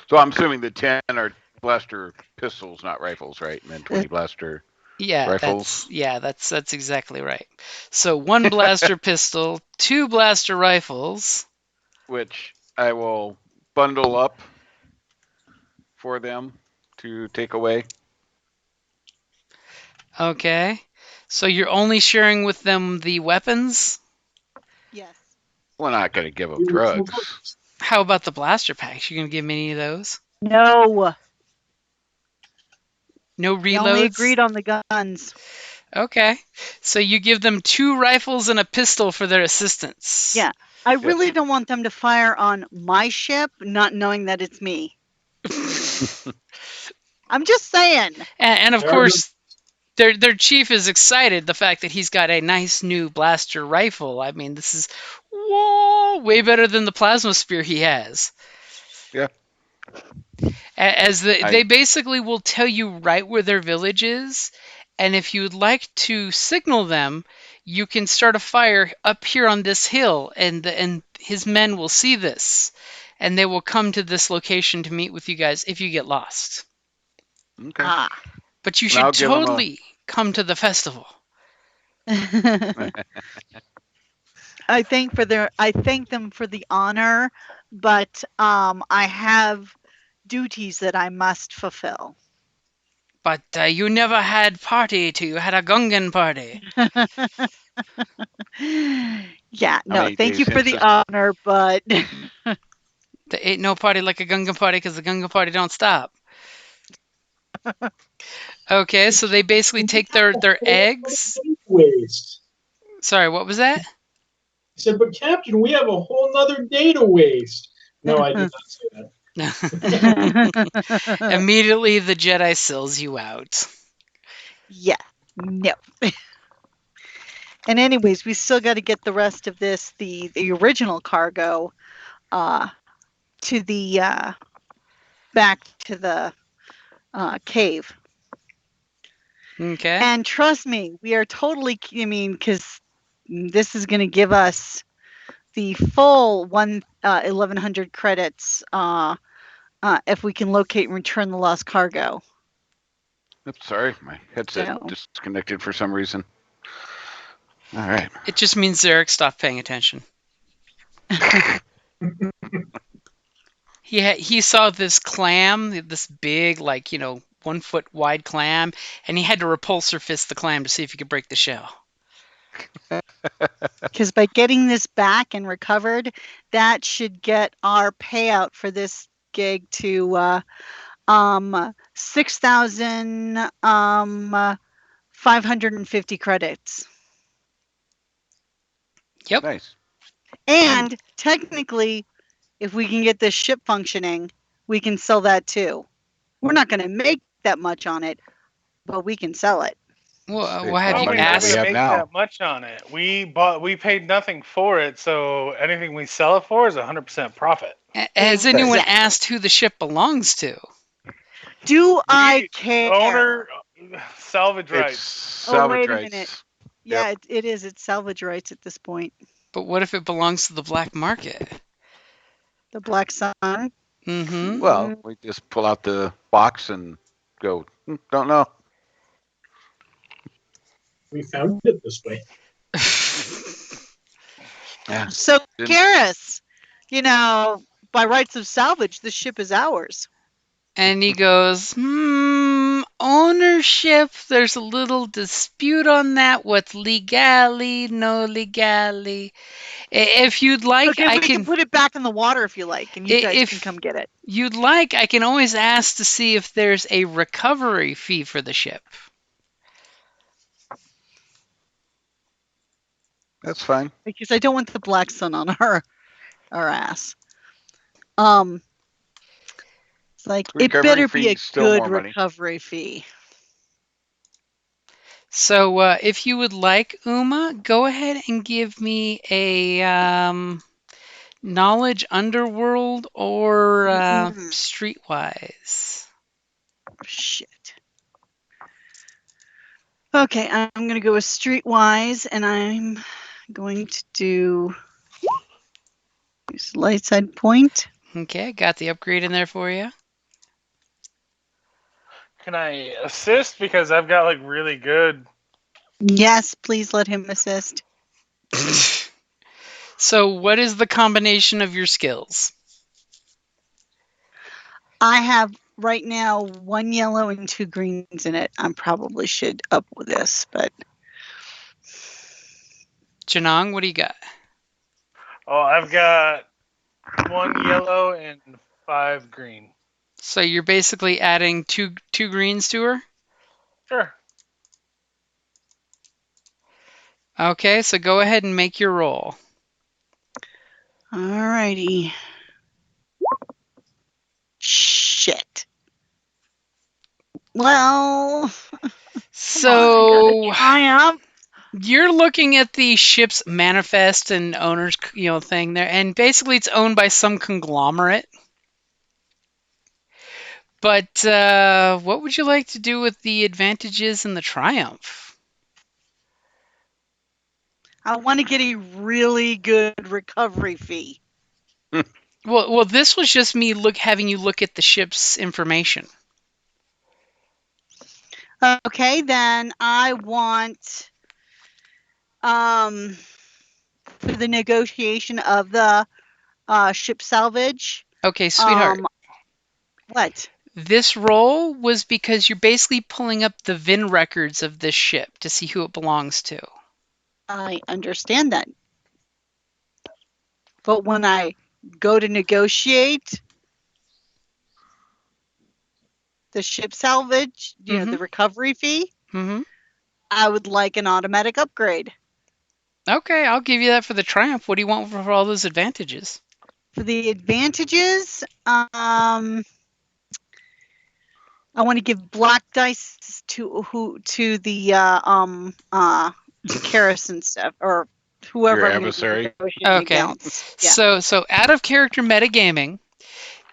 so I'm assuming the 10 are blaster pistols, not rifles, right? And then 20 blaster rifles. that's exactly right. So one blaster pistol, two blaster rifles. Which I will bundle up for them to take away. Okay. So you're only sharing with them the weapons? Yes. We're not going to give them The original drugs. goods. How about the blaster packs? You gonna give me any of those? No. No We only reloads? agreed on the guns. Okay. So you give them two rifles and a pistol for their assistance. Yeah. I Yes. really don't want them to fire on my ship, not knowing that it's me. I'm just saying. And of There are no- course, their chief is excited the fact that he's got a nice new blaster rifle. I mean, this is way better than the plasma spear he has. Yeah. They basically will tell you right where their village is, and if you would like to signal them, you can start a fire up here on this hill, and his men will see this, and they will come to this location to meet with you guys if you get lost. Okay. Ah. But you And I'll should give 'em totally come to the festival. I thank them for the honor, but I have duties that I must fulfill. But you never had party till you had a Gungan party. Yeah, How no, many thank you days for hence the this? honor, but There ain't no party like a Gungan party because the Gungan party don't stop. Okay, so they basically We take have a their whole other eggs. day to waste. Sorry, what was that? I said, but Captain, we have a whole nother day to waste. No, I did not say that. Immediately, the Jedi sells you out. yeah, no. And anyways, we still got to get the rest of this, the original cargo, to the back to the cave. Okay. And trust me, we are totally. I mean, because this is going to give us the full 1,100 credits if we can locate and return the lost cargo. Oops, sorry, my headset So. disconnected for some reason. All right. It just means Zarek stopped paying attention. He saw this clam, this big, 1 foot wide clam, and he had to repulsor fist the clam to see if he could break the shell. Because by getting this back and recovered, that should get our payout for this gig to 6,550 credits. Yep. Nice. And technically, if we can get this ship functioning, we can sell that too. We're not going to make that much on it, but we can sell it. Well, Well, have Well, you we're money that not we going to have make now. that much on it. We paid nothing for it, so anything we sell it for is 100% profit. Has anyone Exactly. asked who the ship belongs to? Do I care? Owner, salvage It's rights. salvage wait a rights. minute. Yeah, it is. It's salvage rights at this point. But what if it belongs to the black market? The Black Sun. Mm-hmm. Well, we just pull out the box and go. Don't know. We found it this way. Yeah. So, Didn't- Garrus, by rights of salvage, the ship is ours. And he goes, ownership, there's a little dispute on that. What's legally, no legally. If you'd like, Okay, we can put it back in the water if you like, and you guys If- can come get it. you'd like, I can always ask to see if there's a recovery fee for the ship. That's fine. Because I don't want the Black Sun on our ass. It's like, Recovery it better be a fee's still good more money. recovery fee. So, if you would like, Uma, go ahead and give me a knowledge underworld or Mm, streetwise. shit. Okay, I'm gonna go with Streetwise, and I'm going to do use light side point. Okay, got the upgrade in there for you. Can I assist because I've got like really good? Yes, please let him assist. So, what is the combination of your skills? I have right now 1 yellow and 2 greens in it. I probably should up with this, but Janong, what do you got? Oh, I've got 1 yellow and 5 green. So you're basically adding two greens to her? Sure. Okay, so go ahead and make your roll. alrighty. Shit. Well, So triumph. you're looking at the ship's manifest and owner's, thing there, and basically it's owned by some conglomerate. But what would you like to do with the advantages and the triumph? I want to get a really good recovery fee. Well, this was just me having you look at the ship's information. Okay, then I want for the negotiation of the ship salvage. Okay, sweetheart. What? This roll was because you're basically pulling up the VIN records of this ship to see who it belongs to. I understand that. But when I go to negotiate the ship salvage, the recovery fee, I would like an automatic upgrade. Okay, I'll give you that for the triumph. What do you want for all those advantages? For the advantages, I want to give black dice to the Karis and stuff, or whoever Your I'm gonna be adversary. negotiating Okay. against. Yeah. So out of character metagaming,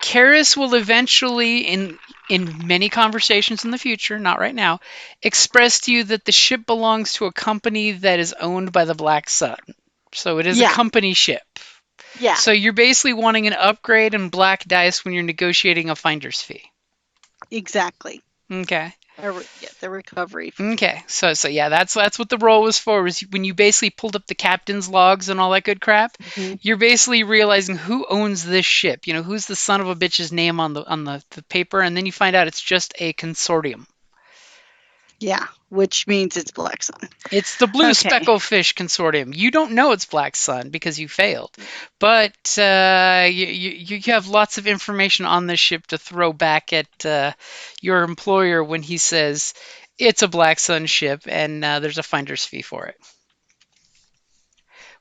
Karis will eventually, in many conversations in the future, not right now, express to you that the ship belongs to a company that is owned by the Black Sun. So it is a Yeah. company ship. Yeah. So you're basically wanting an upgrade in black dice when you're negotiating a finder's fee. Exactly. Okay. The recovery. Okay. So yeah, that's what the roll was for. Was when you basically pulled up the captain's logs and all that good crap. Mhm. You're basically realizing who owns this ship. Who's the son of a bitch's name on the paper, and then you find out it's just a consortium. Yeah, which means it's Black Sun. It's the Blue Okay. Specklefish Consortium. You don't know it's Black Sun because you failed, but you have lots of information on this ship to throw back at your employer when he says it's a Black Sun ship and there's a finder's fee for it,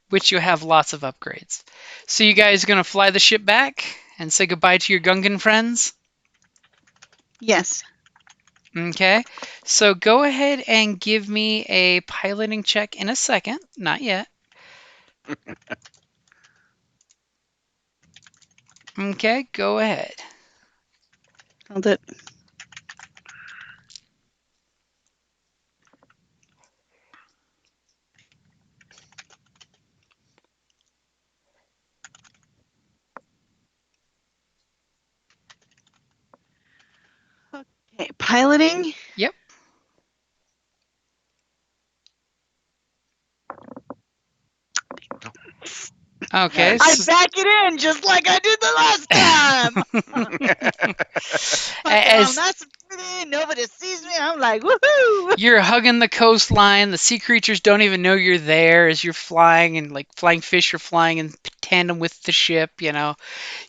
which you have lots of upgrades. So you guys are going to fly the ship back and say goodbye to your Gungan friends? Yes. Okay, so go ahead and give me a piloting check in a second. Not yet. Okay, go ahead. Hold it. Okay, piloting. Yep. Okay. I back it in just like I did the last time. As I'm not pretty, nobody sees me. I'm like, woohoo! you're hugging the coastline, the sea creatures don't even know you're there as you're flying, and like flying fish are flying in tandem with the ship. You're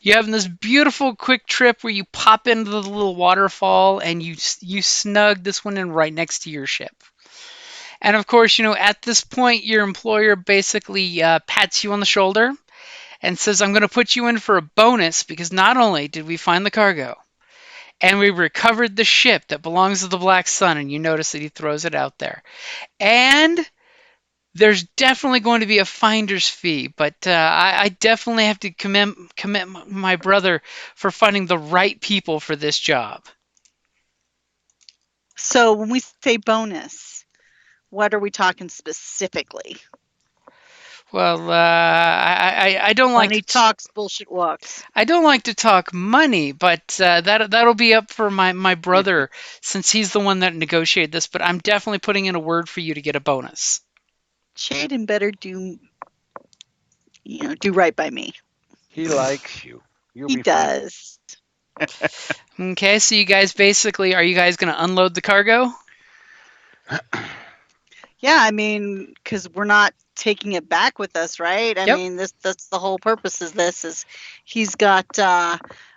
having this beautiful quick trip where you pop into the little waterfall and you snug this one in right next to your ship. And of course, at this point, your employer basically pats you on the shoulder and says, I'm going to put you in for a bonus because not only did we find the cargo, and we recovered the ship that belongs to the Black Sun, and you notice that he throws it out there. And there's definitely going to be a finder's fee, but I definitely have to commit my brother for finding the right people for this job. So when we say bonus, what are we talking specifically? Well, I don't like Money talks, bullshit walks. I don't like to talk money, but that'll be up for my brother since he's the one that negotiated this. But I'm definitely putting in a word for you to get a bonus. Shaden better do right by me. He likes you. You'll He be fine. does. Okay, so you guys basically, are you guys going to unload the cargo? Yeah, I mean, because we're not taking it back with us, right? I Yep. mean, that's the whole purpose of this is he's got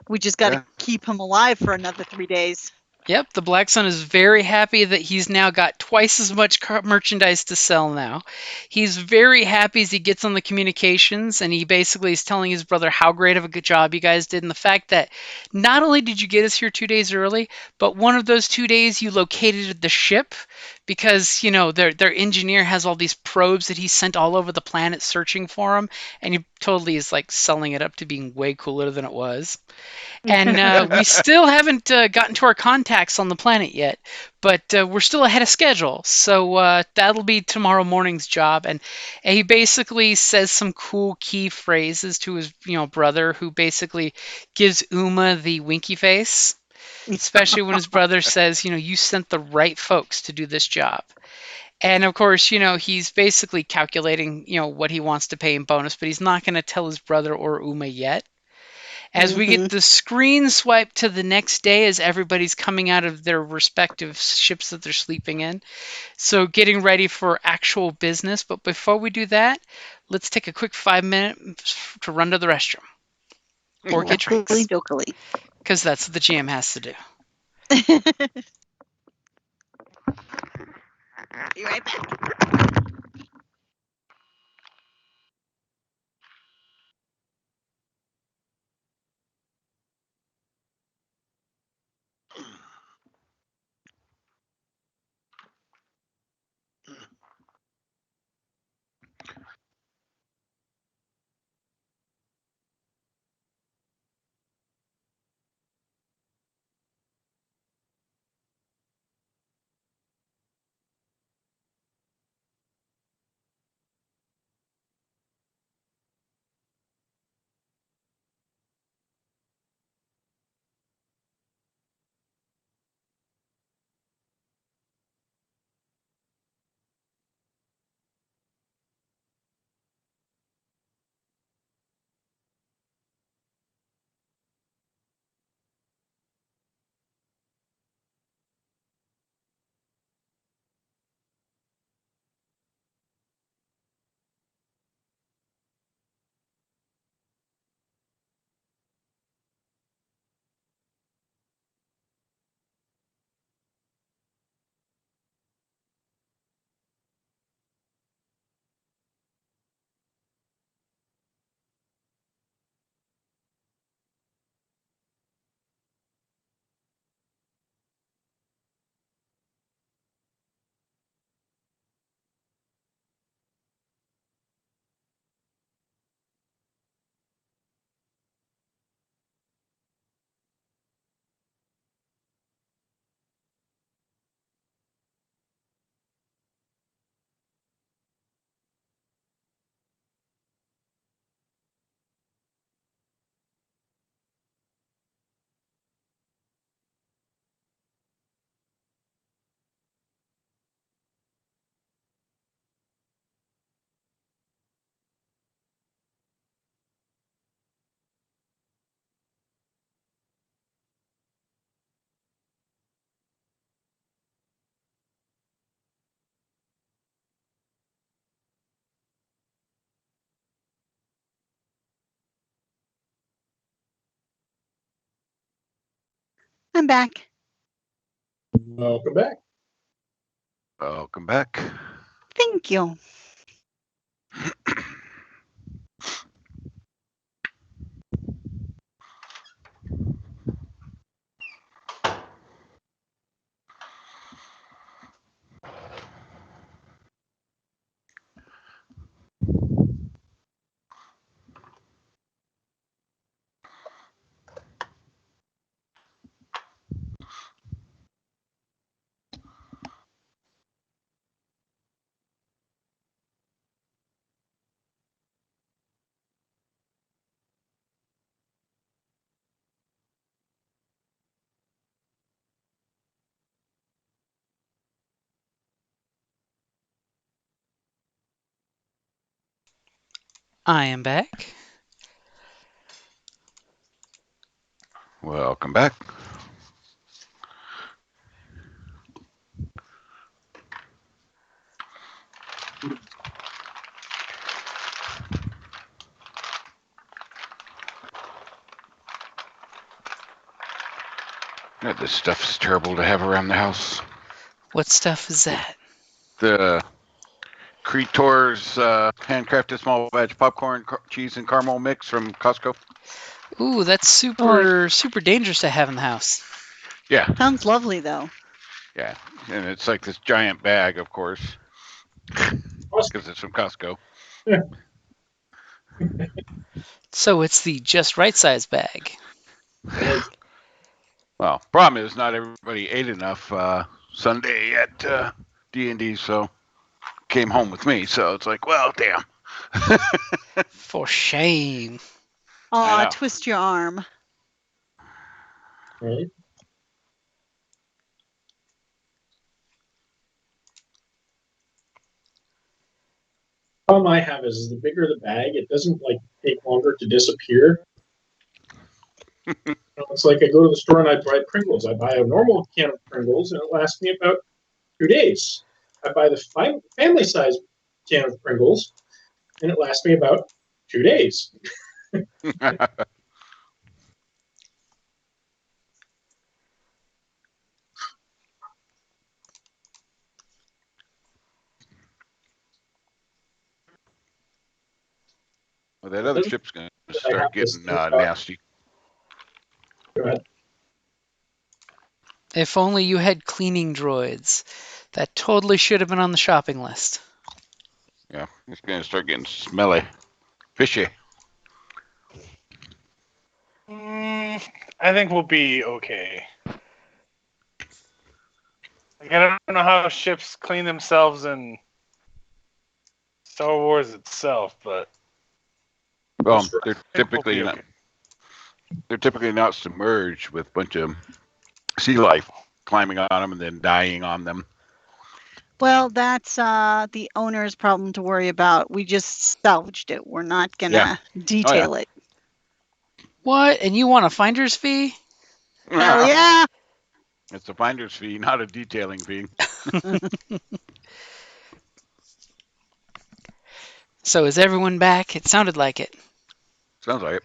we just got to keep him alive for another 3 days. Yep, the Black Sun is very happy that he's now got twice as much merchandise to sell now. He's very happy as he gets on the communications and he basically is telling his brother how great of a good job you guys did and the fact that not only did you get us here 2 days early, but one of those 2 days you located the ship because, their engineer has all these probes that he sent all over the planet searching for him and he totally is like selling it up to being way cooler than it was. And we still haven't gotten to our contacts on the planet yet, but we're still ahead of schedule. So that'll be tomorrow morning's job. And he basically says some cool key phrases to his brother, who basically gives Uma the winky face, especially when his brother says, you sent the right folks to do this job. And of course, he's basically calculating, what he wants to pay in bonus, but he's not going to tell his brother or Uma yet. As we get the screen swipe to the next day as everybody's coming out of their respective ships that they're sleeping in. So getting ready for actual business. But before we do that, let's take a quick 5 minutes to run to the restroom or get drinks. Because that's what the GM has to do. Be right back. I'm back. Welcome back. Welcome back. Thank you. I am back. Welcome back. Yeah, this stuff is terrible to have around the house. What stuff is that? The Cretor's handcrafted small batch popcorn, cheese, and caramel mix from Costco. Ooh, that's super dangerous to have in the house. Yeah, Sounds lovely though. yeah. And it's like this giant bag, of course, because it's from Costco. So it's the just right size bag. Well, problem is not everybody ate enough Sunday at D&D, so came home with me. So it's like, well, damn. For shame. I Aw, know. twist your arm. Right? Problem I have is the bigger the bag, it doesn't like take longer to disappear. It's like I go to the store and I buy Pringles. I buy a normal can of Pringles and it lasts me about 2 days. I buy the family size can of Pringles and it lasts me about 2 days. Well, that other ship's going to I have start this getting thing about, nasty. go ahead. If only you had cleaning droids. That totally should have been on the shopping list. Yeah, it's going to start getting smelly, fishy. I think we'll be okay. Like, I don't know how ships clean themselves in Star Wars itself, but Well, I think we'll be okay. they're typically not submerged with a bunch of sea life climbing on them and then dying on them. Well, that's the owner's problem to worry about. We just salvaged it. We're not gonna detail it. What? And you want a finder's fee? Hell yeah! It's a finder's fee, not a detailing fee. So is everyone back? It sounded like it. Sounds like it.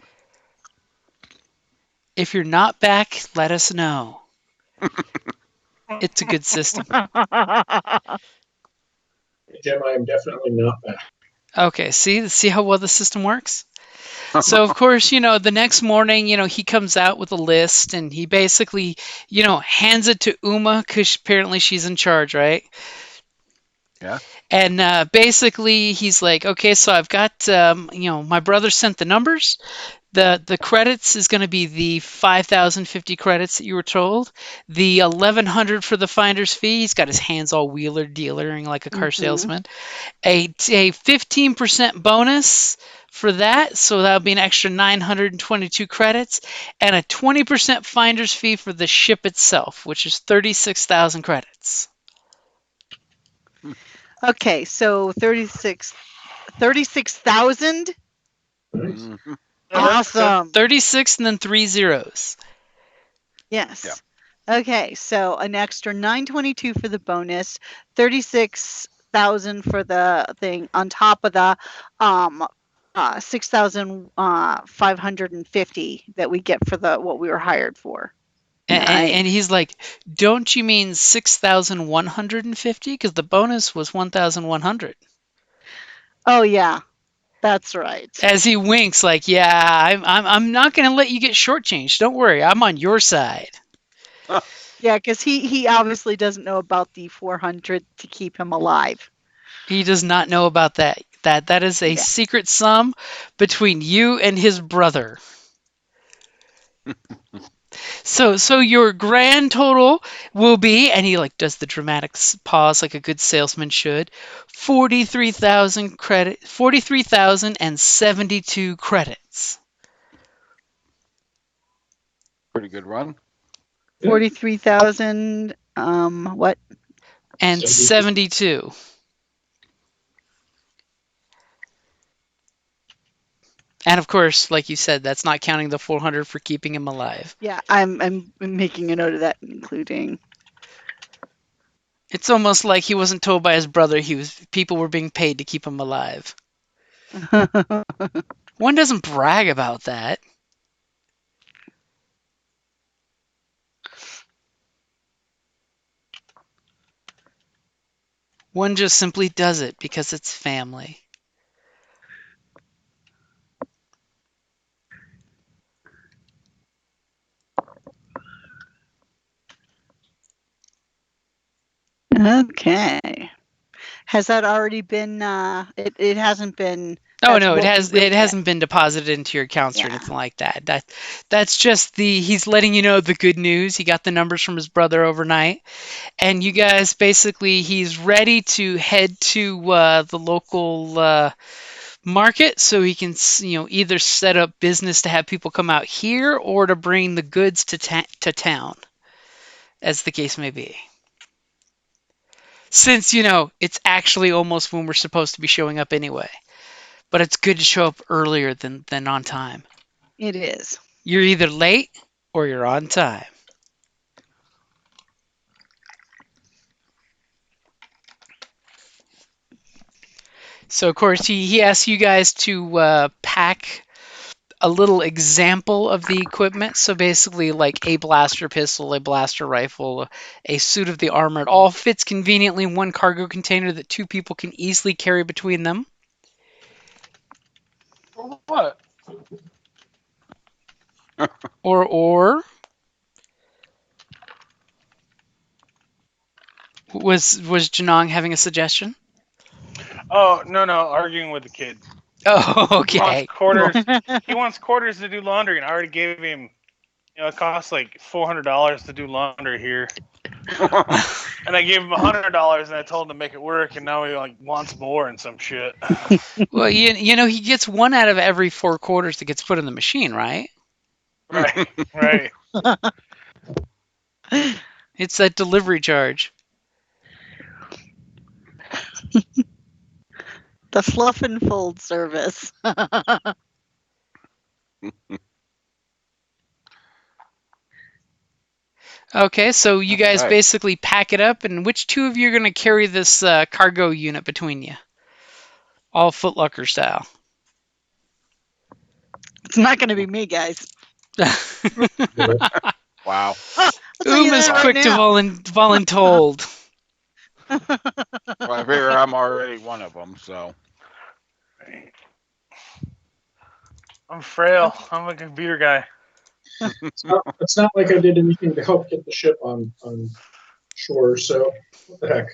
If you're not back, let us know. It's a good system. Jim, I am definitely not back. Okay, see how well the system works? So of course, the next morning, he comes out with a list and he basically, hands it to Uma because apparently she's in charge, right? Yeah. And basically he's like, okay, so I've got, my brother sent the numbers. The credits is going to be the 5,050 credits that you were told. The 1,100 for the finder's fee. He's got his hands all wheeler dealering like a car salesman. A 15% bonus for that, so that would be an extra 922 credits, and a 20% finder's fee for the ship itself, which is 36,000 credits. Okay, so 36,000? Nice. Mm-hmm. Awesome. 36 and then 3 zeros. Yes. Yeah. Okay, so an extra 922 for the bonus, 36,000 for the thing on top of the 6,550 that we get for the what we were hired for. And he's like, don't you mean 6,150? Because the bonus was 1,100. Oh yeah, that's right. As he winks, like, yeah, I'm not going to let you get shortchanged. Don't worry, I'm on your side. Yeah, because he obviously doesn't know about the 400 to keep him alive. He does not know about that. That is a secret sum between you and his brother. So your grand total will be, and he like does the dramatic pause like a good salesman should, 43,072 credits. Pretty good run. 43,000. What? And 72. And of course, like you said, that's not counting the 400 for keeping him alive. Yeah, I'm making a note of that, including. It's almost like he wasn't told by his brother people were being paid to keep him alive. One doesn't brag about that. One just simply does it because it's family. Okay. Has that already been? It hasn't been. Oh That's no, what we will it get. hasn't been deposited into your accounts or Yeah. anything like that. That's just he's letting you know the good news. He got the numbers from his brother overnight, and you guys basically he's ready to head to the local market so he can either set up business to have people come out here or to bring the goods to town, as the case may be. Since it's actually almost when we're supposed to be showing up anyway. But it's good to show up earlier than on time. It is. You're either late or you're on time. So of course he asks you guys to pack a little example of the equipment. So basically like a blaster pistol, a blaster rifle, a suit of the armor. It all fits conveniently in one cargo container that two people can easily carry between them. What? Or was Janong having a suggestion? Oh no, arguing with the kid. Oh, He wants okay. quarters. He wants quarters to do laundry, and I already gave him. It costs like $400 to do laundry here, and I gave him $100, and I told him to make it work, and now he wants more and some shit. Well, he gets one out of every 4 quarters that gets put in the machine, right? Right. It's that delivery charge. The fluff and fold service. Okay, so you guys Right. basically pack it up, and which two of you are going to carry this cargo unit between you? All Footlocker style. It's not going to be me, guys. Wow. I'll tell you Is that right quick to now. voluntold. Well, I figure I'm already one of them, so. I'm frail. I'm a computer guy. It's not like I did anything to help get the ship on shore, so what the heck?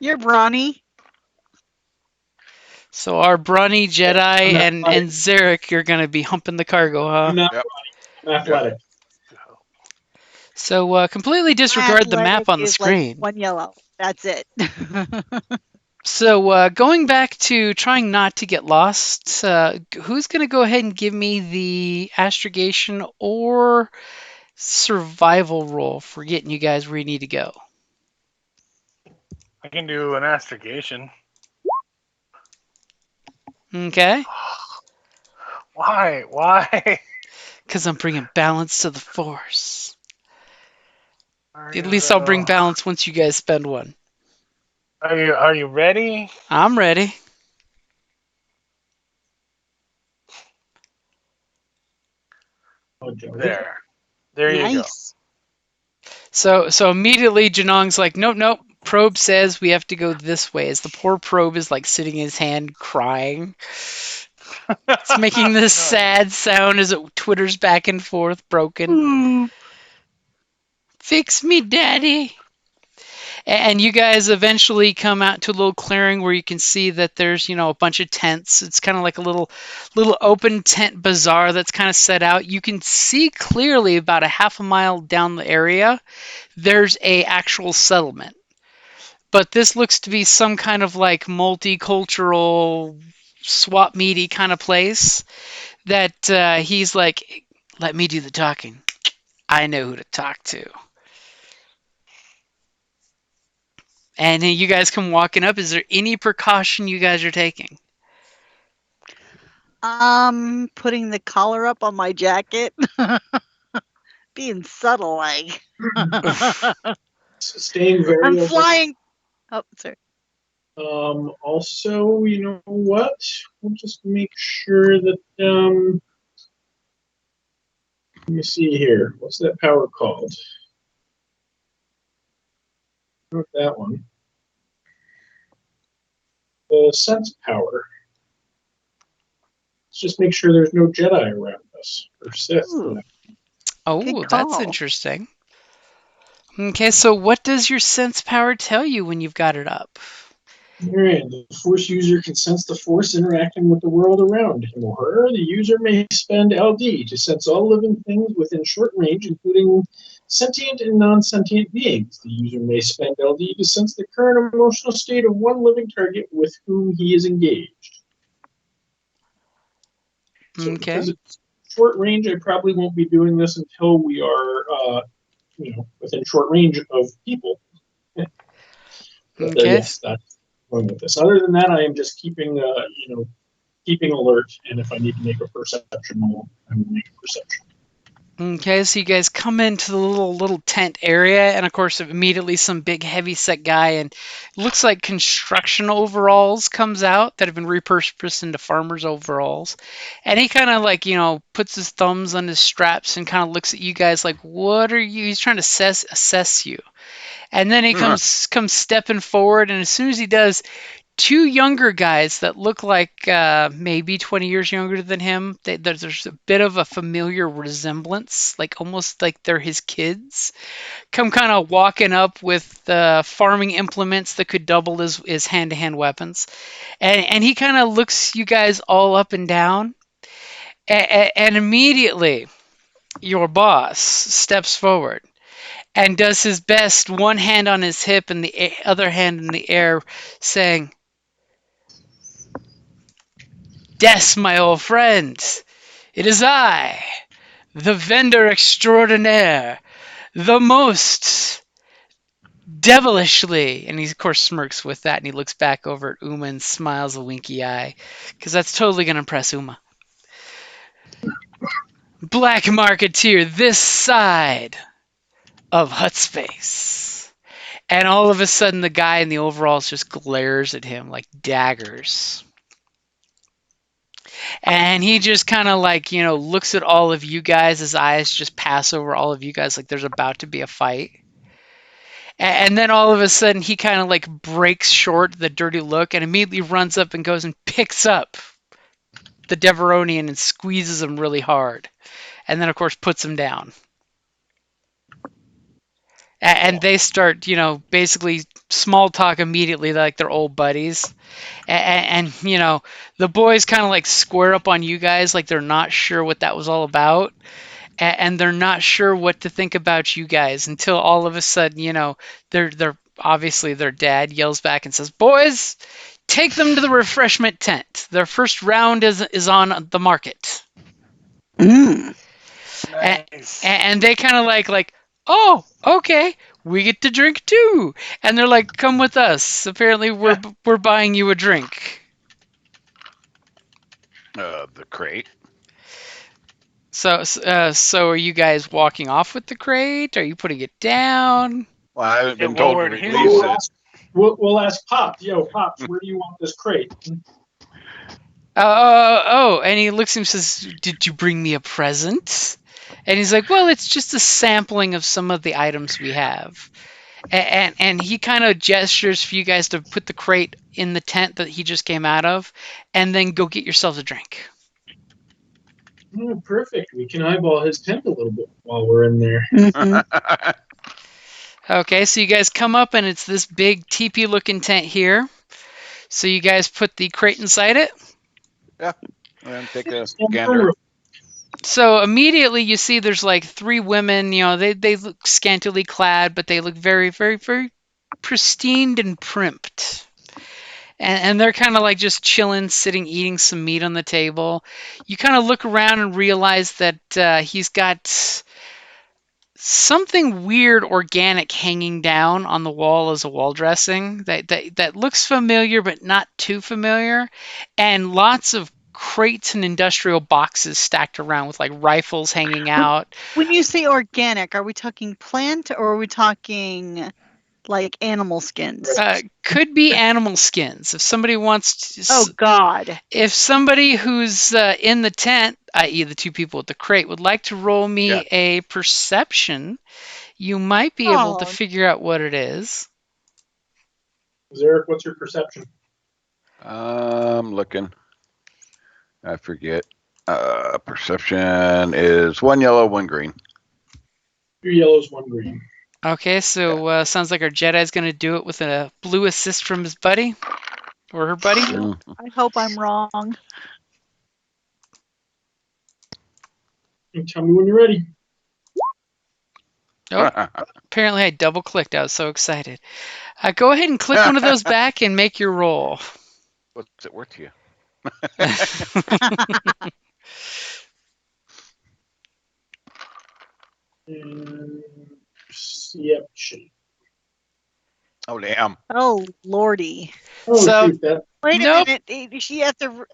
You're brawny. So our brawny Jedi I'm not and Zarek, you're going to be humping the cargo, huh? I'm not Yep. I'm athletic. So completely disregard the map Athletic on the is screen. like one yellow. That's it. So going back to trying not to get lost, who's going to go ahead and give me the astrogation or survival roll for getting you guys where you need to go? I can do an astrogation. Okay? Why? Why? Because I'm bringing balance to the force. At least I'll bring balance once you guys spend one. Are you ready? I'm ready. Oh, Joe. There you go. Nice. So immediately Janong's like, nope. Probe says we have to go this way. As the poor probe is like sitting in his hand crying. It's making this sad sound as it twitters back and forth, broken. Fix me, daddy. And you guys eventually come out to a little clearing where you can see that there's, a bunch of tents. It's kind of like a little open tent bazaar that's kind of set out. You can see clearly about a half a mile down the area, there's a actual settlement. But this looks to be some kind of like multicultural swap meety kind of place that he's like, let me do the talking. I know who to talk to. And you guys come walking up. Is there any precaution you guys are taking? Putting the collar up on my jacket. Being subtle, like. Staying very I'm over. flying. Oh, sorry. Also, you know what? We'll just make sure that let me see here. What's that power called? Not that one. The sense power. Let's just make sure there's no Jedi around us or Sith. Ooh, good Oh, that's call. interesting. Okay, so what does your sense power tell you when you've got it up? Alright, the Force user can sense the Force interacting with the world around him or her. The user may spend LD to sense all living things within short range, including sentient and non-sentient beings. The user may spend LD to sense the current emotional state of one living target with whom he is engaged. So Okay. because it's short range, I probably won't be doing this until we are, within short range of people. But Okay. yes, that's going with this. Other than that, I am just keeping, keeping alert. And if I need to make a perception roll, I will make a perception. Okay, so you guys come into the little tent area, and of course, immediately some big heavy set guy and looks like construction overalls comes out that have been repurposed into farmers overalls, and he kind of like puts his thumbs on his straps and kind of looks at you guys like, "What are you?" He's trying to assess you, and then he comes stepping forward, and as soon as he does, two younger guys that look like maybe 20 years younger than him. There's a bit of a familiar resemblance, like almost like they're his kids. Come kind of walking up with farming implements that could double as hand-to-hand weapons, and he kind of looks you guys all up and down, and immediately your boss steps forward and does his best, one hand on his hip and the other hand in the air, saying, "Des, my old friend, it is I, the vendor extraordinaire, the most devilishly." And he, of course, smirks with that, and he looks back over at Uma and smiles a winky eye, because that's totally going to impress Uma. "Black marketeer this side of Hut Space." And all of a sudden, the guy in the overalls just glares at him like daggers. And he just kind of like, looks at all of you guys. His eyes just pass over all of you guys like there's about to be a fight. And then all of a sudden, he kind of like breaks short the dirty look and immediately runs up and goes and picks up the Deveronian and squeezes him really hard. And then, of course, puts him down. And they start, basically small talk immediately like they're old buddies. And the boys kind of like square up on you guys like they're not sure what that was all about. And they're not sure what to think about you guys until all of a sudden, they're obviously their dad yells back and says, "Boys, take them to the refreshment tent. Their first round is on the market." Mm. Nice. And they kind of like, "Oh, okay, we get to drink too." And they're like, "Come with us. Apparently, we're buying you a drink." The crate. So are you guys walking off with the crate? Are you putting it down? Well, I haven't Yeah, been well, told to we're here. release We'll it. ask, we'll ask Pops. Yo, Pops, where do you want this crate? Oh, and he looks at him and says, "Did you bring me a present?" And he's like, "Well, it's just a sampling of some of the items we have." And he kind of gestures for you guys to put the crate in the tent that he just came out of, and then go get yourselves a drink. Oh, perfect. We can eyeball his tent a little bit while we're in there. Mm-hmm. Okay, so you guys come up, and it's this big teepee-looking tent here. So you guys put the crate inside it. Yeah. And take a Stand gander. firm. So immediately you see there's like three women. They look scantily clad, but they look very, very, very pristine and primped. And they're kind of like just chilling, sitting, eating some meat on the table. You kind of look around and realize that he's got something weird organic hanging down on the wall as a wall dressing that looks familiar but not too familiar, and lots of crates and industrial boxes stacked around with like rifles hanging out. When you say organic, are we talking plant or are we talking like animal skins? Could be animal skins. If somebody wants to, Oh God. if somebody who's in the tent, i.e., the two people with the crate, would like to roll me a perception, you might be able to figure out what it is. Zarek, what's your perception? I'm looking. I forget. Perception is 1 yellow, 1 green. 2 yellows, 1 green. Okay, so sounds like our Jedi's going to do it with a blue assist from his buddy or her buddy. I hope I'm wrong. And tell me when you're ready. Oh, apparently I double clicked. I was so excited. Go ahead and click one of those back and make your roll. What's it worth to you? And perception. Oh, damn. Oh Lordy. Oh, So- shoot, that. Wait Nope. a minute. She had to.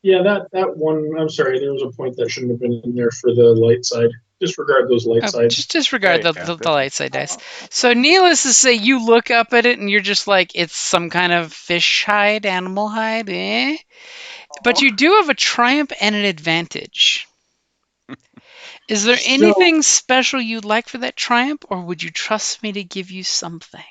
Yeah, that one. I'm sorry, there was a point that shouldn't have been in there for the light side. Disregard those light sides. Just disregard Yeah, the light side dice. So needless to say, you look up at it and you're just like, it's some kind of fish hide, animal hide, eh? But you do have a triumph and an advantage. Is there anything special you'd like for that triumph, or would you trust me to give you something?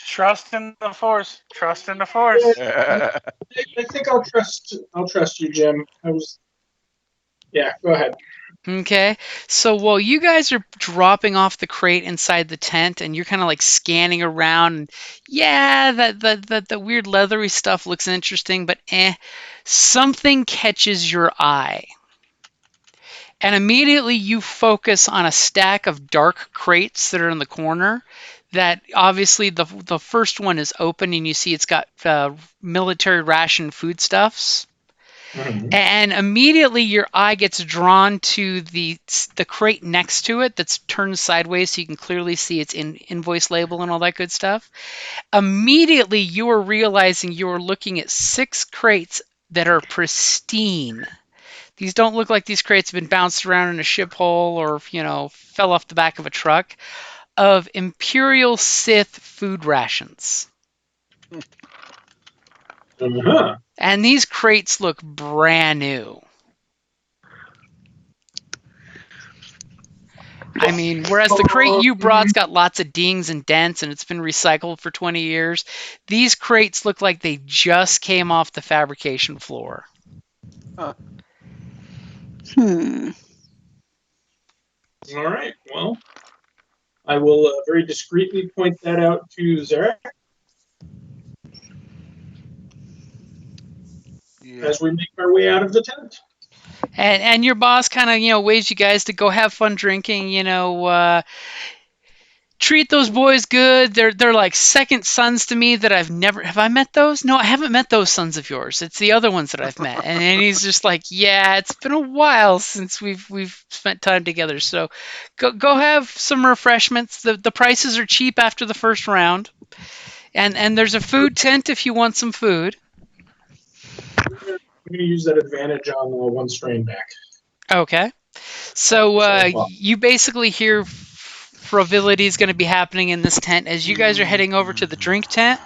Trust in the Force. Trust in the Force. I think I'll trust you, Jim. Yeah, go ahead. Okay, so while you guys are dropping off the crate inside the tent and you're kind of like scanning around, and yeah, that weird leathery stuff looks interesting, but something catches your eye. And immediately you focus on a stack of dark crates that are in the corner. That obviously the first one is open and you see it's got military ration foodstuffs. Mhm. And immediately your eye gets drawn to the crate next to it that's turned sideways so you can clearly see its invoice label and all that good stuff. Immediately you are realizing you are looking at 6 crates that are pristine. These don't look like these crates have been bounced around in a ship hole or, fell off the back of a truck, of Imperial Sith food rations. Uh-huh. And these crates look brand new. I mean, whereas the crate you brought's got lots of dings and dents and it's been recycled for 20 years, these crates look like they just came off the fabrication floor. Hmm. All right. Well, I will very discreetly point that out to Zarek as we make our way out of the tent. And your boss kind of, waves you guys to go have fun drinking, treat those boys good. They're like second sons to me that I've never have I met those? No, I haven't met those sons of yours. It's the other ones that I've met. And he's just like, yeah, it's been a while since we've spent time together. So go have some refreshments. The prices are cheap after the first round. And there's a food tent if you want some food. I'm going to use that advantage on one strain back. Okay. So you basically hear frivolity is going to be happening in this tent as you guys are heading over to the drink tent,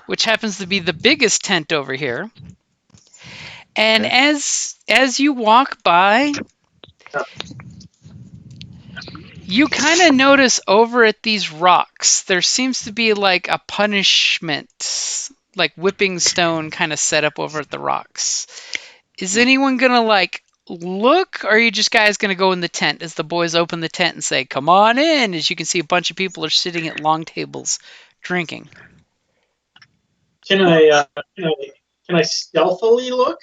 which happens to be the biggest tent over here. And as you walk by, you kind of notice over at these rocks, there seems to be like a punishment, like whipping stone kind of set up over at the rocks. Is anyone going to like look, or are you just guys going to go in the tent as the boys open the tent and say, come on in? As you can see, a bunch of people are sitting at long tables drinking. Can I stealthily look?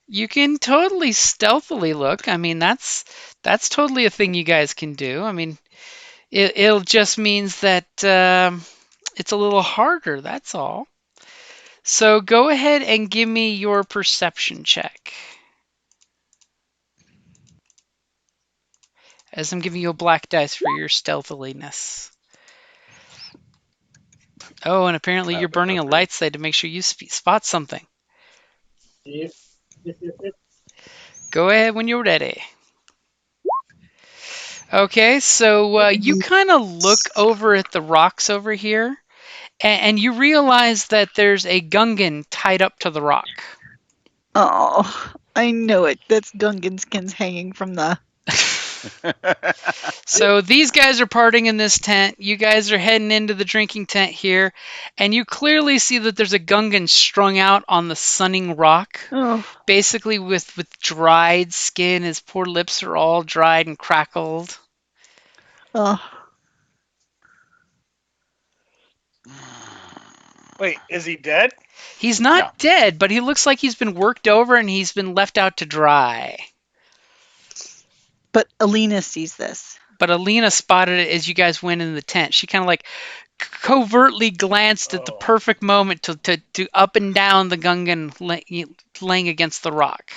You can totally stealthily look. I mean, that's totally a thing you guys can do. I mean, it just means that it's a little harder, that's all. So go ahead and give me your perception check. As I'm giving you a black dice for your stealthiness. Oh, and apparently That you're would burning go a great. light side to make sure you spot something. Yep. Yep. Go ahead when you're ready. Okay, so you kind of look over at the rocks over here, and you realize that there's a Gungan tied up to the rock. Oh, I know it. That's Gunganskins hanging from the. So these guys are partying in this tent. You guys are heading into the drinking tent here, and you clearly see that there's a Gungan strung out on the sunning rock, Oh, basically with dried skin. His poor lips are all dried and crackled. oh. Wait, is he dead? He's not No. dead, but he looks like he's been worked over and he's been left out to dry. But Alina sees this. But Alina spotted it as you guys went in the tent. She kind of like covertly glanced at the Oh. perfect moment to up and down the Gungan laying against the rock.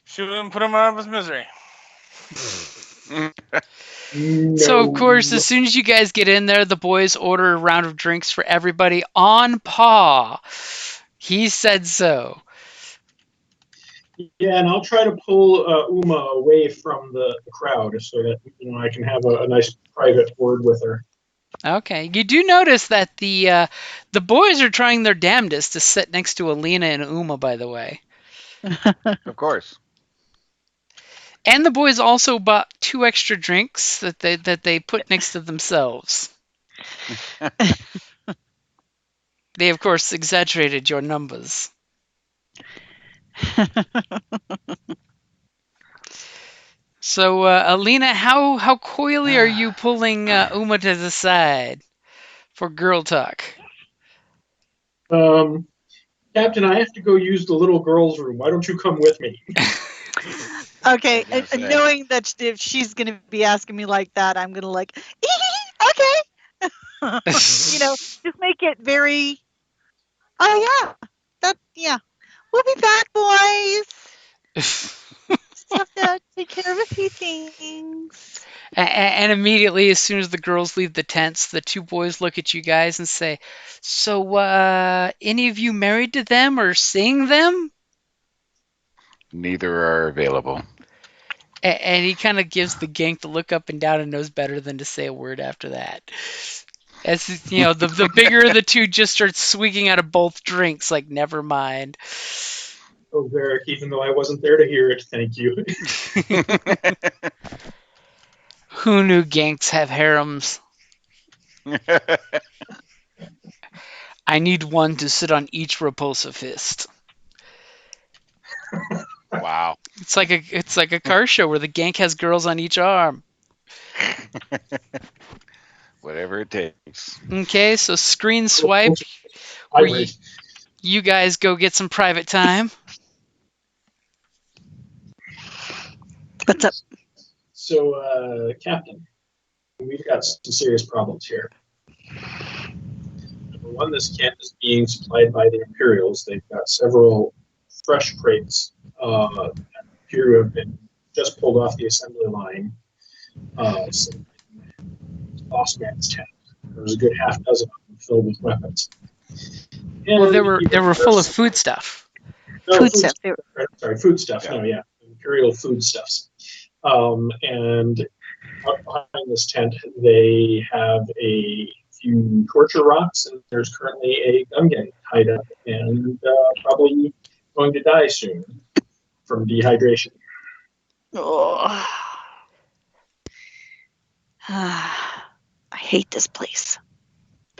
Shoot him, put him out of his misery. So, of course, No. as soon as you guys get in there, the boys order a round of drinks for everybody on paw. He said so. Yeah, and I'll try to pull Uma away from the crowd so that I can have a nice private word with her. Okay, you do notice that the boys are trying their damnedest to sit next to Alina and Uma, by the way. Of course. And the boys also bought 2 extra drinks that they put next to themselves. They, of course, exaggerated your numbers. So, Alina, how coyly are you pulling Uma to the side for girl talk? Captain, I have to go use the little girl's room. Why don't you come with me? Okay, I was gonna say. knowing that if she's going to be asking me like that, I'm going to like, okay. Just make it very, oh yeah. We'll be back, boys. Just have to take care of a few things. And immediately, as soon as the girls leave the tents, the 2 boys look at you guys and say, "So, any of you married to them or seeing them?" Neither are available. And he kind of gives the gank to look up and down and knows better than to say a word after that. As the bigger of the 2 just starts swigging out of both drinks, like never mind. Oh, Varric, even though I wasn't there to hear it, thank you. Who knew ganks have harems? I need one to sit on each repulsive fist. Wow. It's like a car show where the gank has girls on each arm. Whatever it takes. Okay, so screen swipe. I Where wait. you guys go get some private time. What's up? So, Captain, we've got some serious problems here. Number one, this camp is being supplied by the Imperials. They've got several fresh crates that appear to have been just pulled off the assembly line. Boss man's tent. There was a good half dozen of them filled with weapons. Well, And they were full of food stuff. No, Food stuff. Sorry, foodstuff. Yeah. No, yeah, Imperial foodstuffs. And up behind this tent, they have a few torture rocks, and there's currently a Gungan tied up and probably going to die soon from dehydration. Oh. I hate this place.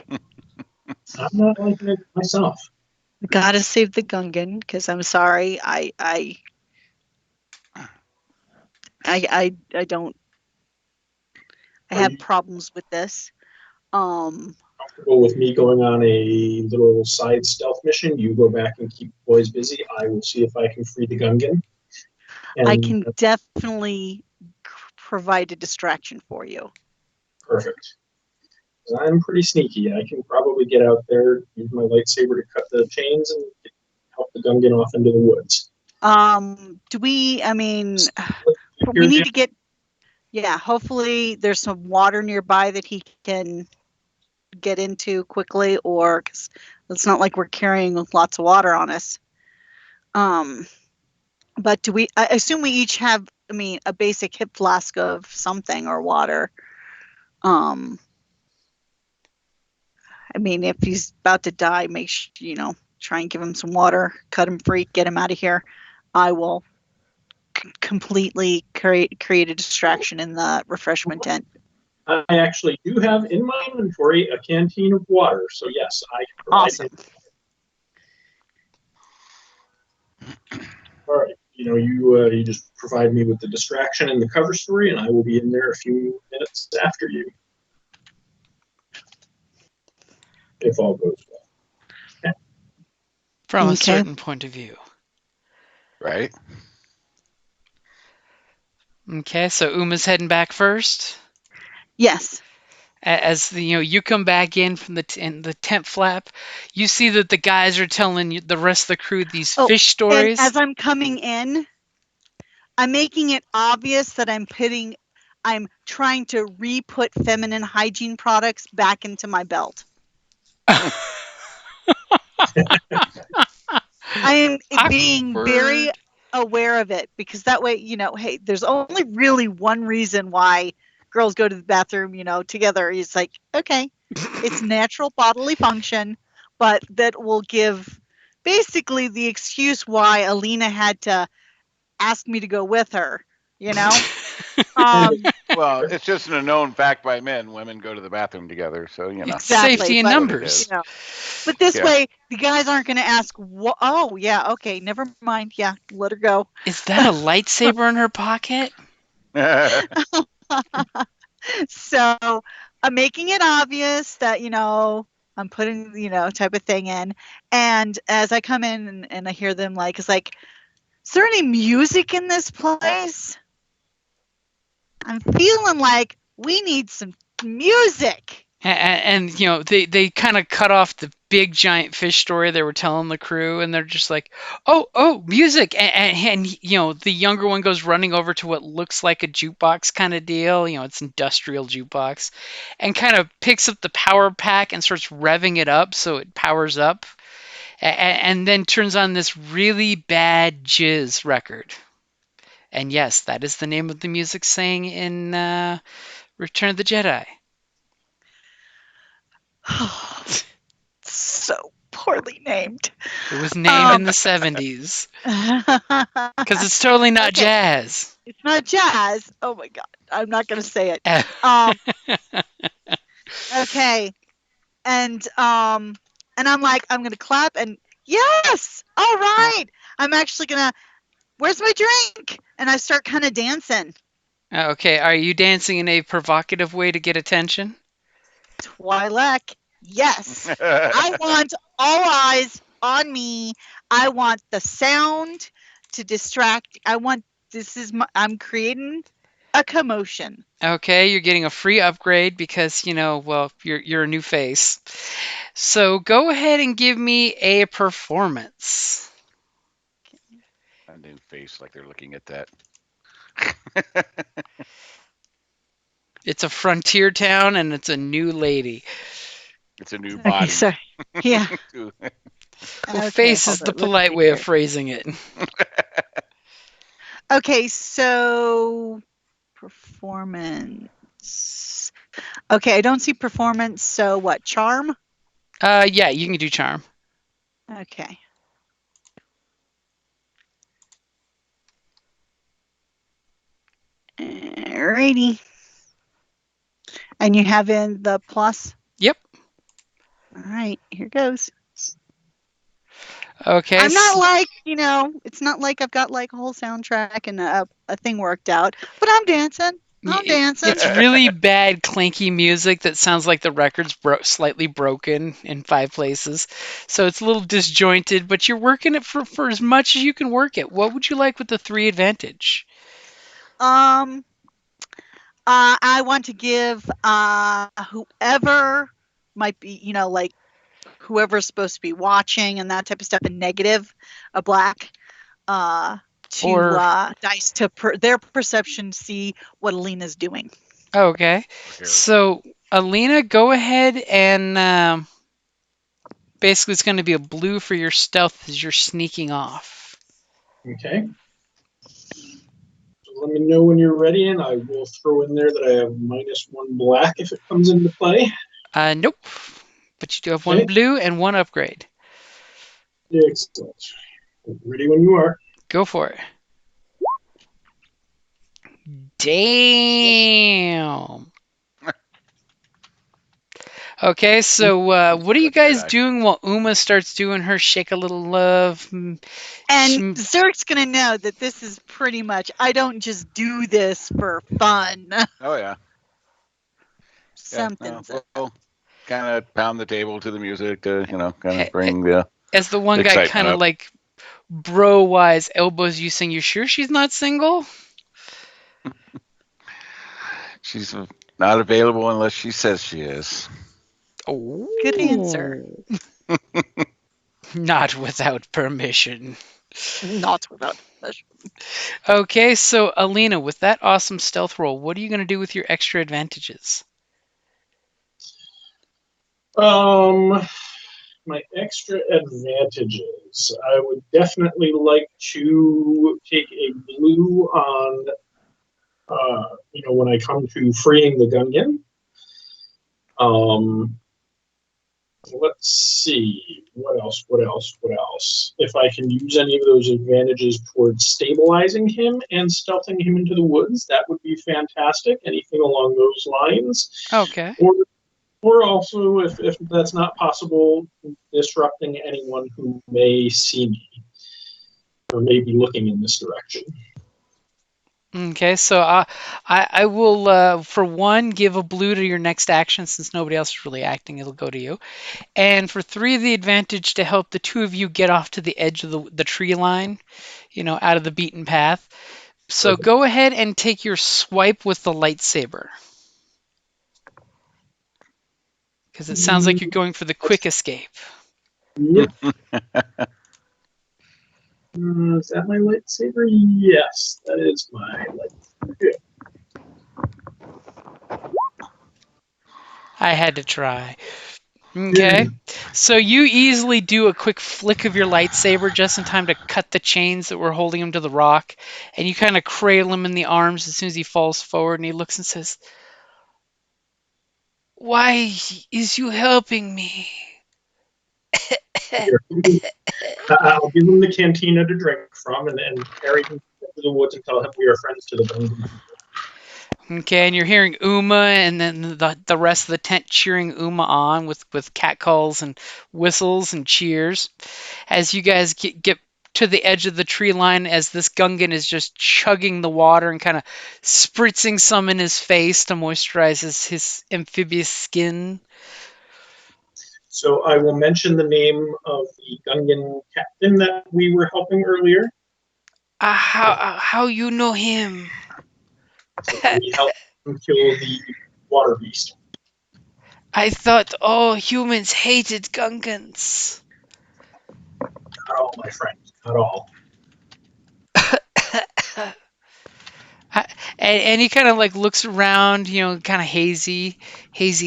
I'm not liking it myself. We gotta save the Gungan because I'm sorry. I don't. I Are have you- problems with this. Comfortable with me going on a little side stealth mission? You go back and keep the boys busy. I will see if I can free the Gungan. I And can definitely provide a distraction for you. perfect. 'Cause I'm pretty sneaky. I can probably get out there, use my lightsaber to cut the chains, and help the Gungan off into the woods. Do we? I mean, we Here's need the- to get. Yeah, hopefully there's some water nearby that he can get into quickly, or because it's not like we're carrying lots of water on us. But do we? I assume we each have, I mean, a basic hip flask of something or water. I mean, if he's about to die, try and give him some water, cut him free, get him out of here. I will completely create a distraction in the refreshment tent. I actually do have in my inventory a canteen of water, so yes, I can provide Awesome. it. All right, you just provide me with the distraction and the cover story, and I will be in there a few minutes after you, if all goes well. From a Okay. certain point of view. Right? Okay, so Uma's heading back first. Yes. As you come back in from the tent flap, you see that the guys are telling you, the rest of the crew, these Oh, fish and stories. as I'm coming in, I'm making it obvious that I'm trying to re-put feminine hygiene products back into my belt. I am being very Awkward. aware of it, because that way, hey, there's only really one reason why girls go to the bathroom, together. It's like, okay, it's natural bodily function, but that will give basically the excuse why Alina had to ask me to go with her, Um, Well, it's just a known fact by men. Women go to the bathroom together, so exactly, Safety in but what it numbers. is. but this Yeah. way the guys aren't going to ask, oh yeah, okay, never mind, yeah, let her go. Is that a lightsaber in her pocket? So I'm making it obvious that, I'm putting, type of thing in. And as I come in and I hear them it's like, is there any music in this place? I'm feeling like we need some music. And they kind of cut off the big giant fish story they were telling the crew, and they're just like, oh, music. And the younger one goes running over to what looks like a jukebox kind of deal. It's industrial jukebox, and kind of picks up the power pack and starts revving it up so it powers up, and then turns on this really bad jizz record. And yes, that is the name of the music sang in Return of the Jedi. So poorly named. It was named in the 70s because it's totally not Okay. jazz. It's not jazz. Oh my god, I'm not going to say it. Okay. And I'm like, I'm going to clap, and yes, all right. I'm actually going to, where's my drink? And I start kind of dancing. Okay, are you dancing in a provocative way to get attention? Twi'lek, yes. I want all eyes on me. I want the sound to distract. I'm creating a commotion. Okay, you're getting a free upgrade because, well, you're a new face. So go ahead and give me a performance. A new face, like they're looking at that. It's a frontier town and it's a new lady. It's a new Okay, body. sorry. Yeah. Well, Okay, face is hold the it. Let's polite see way here. of phrasing it. Okay, so performance. Okay, I don't see performance. So what? Charm? Yeah, you can do charm. Okay. Alrighty. And you have in the plus? Yep. All right, here goes. Okay. I'm not like, it's not like I've got like a whole soundtrack and a thing worked out, but I'm dancing. I'm dancing. It's really bad, clanky music that sounds like the record's slightly broken in 5 places. So it's a little disjointed, but you're working it for as much as you can work it. What would you like with the 3 advantage? I want to give whoever might be, like whoever's supposed to be watching and that type of stuff, a negative, a black, to Or dice to their perception see what Alina's doing. okay. Okay. So Alina, go ahead and basically it's going to be a blue for your stealth as you're sneaking off. Okay. So let me know when you're ready, and I will throw in there that I have -1 black if it comes into play. Nope. But you do have one Okay. blue and one upgrade. Excellent. Ready when you are. Go for it. Damn. Okay, so what are you Got that guys eye. doing while Uma starts doing her shake a little love? And Zerk's gonna know that this is pretty much. I don't just do this for fun. Oh yeah. Yeah. Something's We'll kind of pound the table to the music to kind of A- bring the As the one guy excitement kind of up. like bro wise elbows you, saying, "You sure she's not single?" She's not available unless she says she is. Oh, Good answer. Not without permission. Not without permission. Okay, so Alina, with that awesome stealth roll, what are you going to do with your extra advantages? My extra advantages. I would definitely like to take a blue on, when I come to freeing the Gungan. Let's see. What else? What else? What else? If I can use any of those advantages towards stabilizing him and stealthing him into the woods, that would be fantastic. Anything along those lines. Okay. Or also, if that's not possible, disrupting anyone who may see me or may be looking in this direction. Okay, so I will, for one, give a blue to your next action since nobody else is really acting. It'll go to you. And for three, the advantage to help the two of you get off to the edge of the tree line, out of the beaten path. So Perfect. go ahead and take your swipe with the lightsaber. Because it sounds like you're going for the quick escape. Yep. Is that my lightsaber? Yes, that is my lightsaber. Good. I had to try. Okay. Good. So you easily do a quick flick of your lightsaber just in time to cut the chains that were holding him to the rock. And you kind of cradle him in the arms as soon as he falls forward and he looks and says, "Why is you helping me?" Here. I'll give him the cantina to drink from and carry him to the woods and tell him we are friends to the Gungan. Okay, and you're hearing Uma and then the rest of the tent cheering Uma on with catcalls and whistles and cheers. As you guys get to the edge of the tree line, as this Gungan is just chugging the water and kind of spritzing some in his face to moisturize his amphibious skin. So I will mention the name of the Gungan captain that we were helping earlier. How you know him? So we helped him kill the water beast. I thought all humans hated Gungans. Not all, my friend. Not all. And he kind of like looks around, kind of hazy